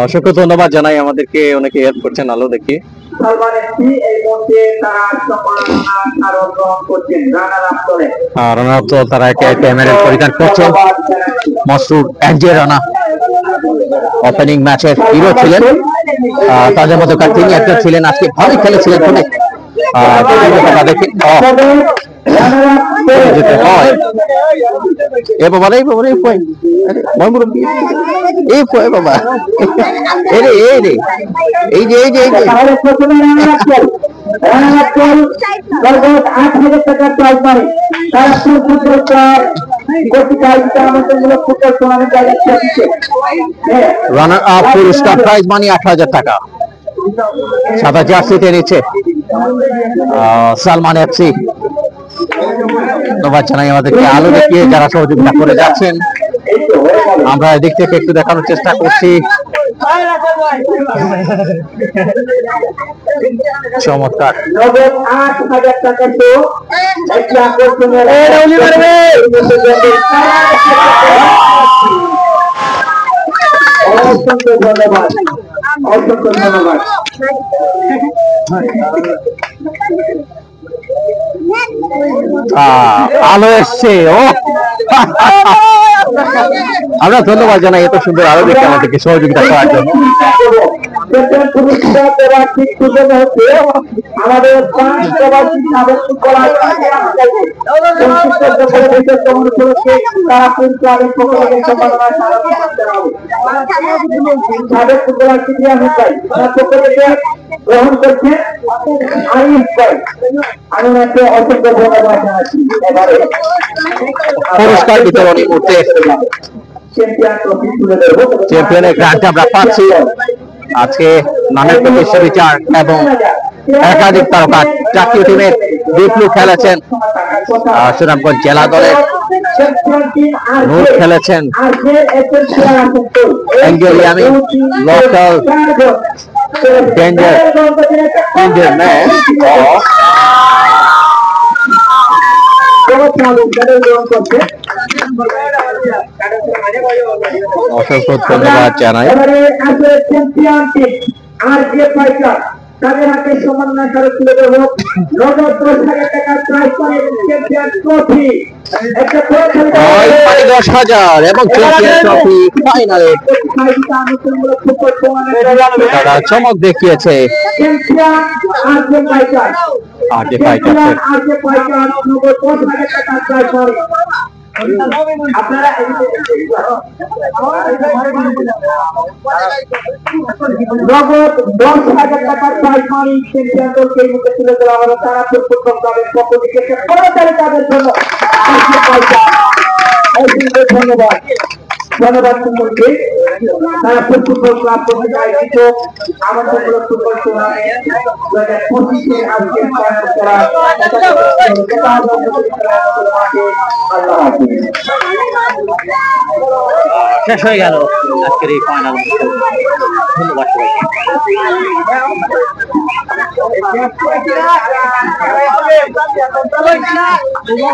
অসংখ্য ধন্যবাদ জানাই, আমাদেরকে অনেকে হেল্প করছেন আলো দেখে। রানার আপ দল তারা একে একে মেডেল পরিধান করছেন। মসরুর এনজে রানা ওপেনিং ম্যাচের হিরো ছিলেন, তাদের মধ্যে তিনি একজন ছিলেন, আজকে ভালোই খেলেছিলেন। যেতে হয় এ বাবা রে, বাবা রে এই বাবা এই রে এই রে এই যে এই যে 8,000 টাকার prize money. Tarapur football club runner up পুরস্কার প্রাইজ মানি 8,000 টাকা। সাদা জার্সিতে নিচ্ছে সালমান এফসি। ধন্যবাদ জানাই আমাদেরকে আলো দেখিয়ে যারা সহযোগিতা করে যাচ্ছেন। আমরা এদিক থেকে একটু দেখানোর চেষ্টা করছি চমৎকার। নগদ 8,000 টাকা তো একটি আকর্ষণীয় অসংখ্য ধন্যবাদ, অসংখ্য ধন্যবাদ। আলো এসছে। ও আমরা ধন্যবাদ জানাই এত সুন্দর আলো দেখে আমাদেরকে সহযোগিতা করার জন্য। আমাদের তারা সাবেক ফুটবলার সিরিয়া হুসাই গ্রহণ করছে আরিফ ভাই। আমি ওনাকে অসংখ্য ধন্যবাদ জানাচ্ছি। এবারে পুরস্কার বিতরণী করতে চ্যাম্পিয়ন ট্রফি তুলে দেবো। চ্যাম্পিয়নের গ্রান্ট আমরা পাচ্ছি। আজকে নামের প্রতি সুবিচার এবং একাধিক তারকা জাতীয় টিমের বিপ্লু খেলেছেন, সুনামগঞ্জ জেলা দলের নূর খেলেছেন, অ্যাঙ্গেলিয়ামি লোকাল ডেঞ্জার ইন্ডিয়ান ম্যান অসংখ্য ধন্যবাদ জানাই। তাদের হাতে সম্মাননা স্মারক তুলে দেব। নগদ 10,000 টাকার প্রাইজ পাবে চ্যাম্পিয়ন ট্রফি। একটা 10,000 এবং চ্যাম্পিয়ন ট্রফি ফাইনালে তারা চমক দেখিয়েছে। Champion RJ fighter, RJ fighter RJ fighter নগদ 10,000 টাকার প্রাইজ পাবে। আপনারা নগদ 10,000 টাকার প্রাইজ মানি চ্যাম্পিয়ন দলকে মুখে তুলে দেওয়া হলো। তারা ফুটবল ক্লাবের পক্ষ থেকে করতালি তাদের জন্য ধন্যবাদ, ধন্যবাদ সকলকে। তারা ফুটবল ক্লাব কর্তৃক আয়োজিত আমাদের ফুটবল টুর্নামেন্ট 2025 আজকে ফাইনাল করা শেষ হয়ে গেল আজকের এই ফাইনাল। ধন্যবাদ সবাইকে।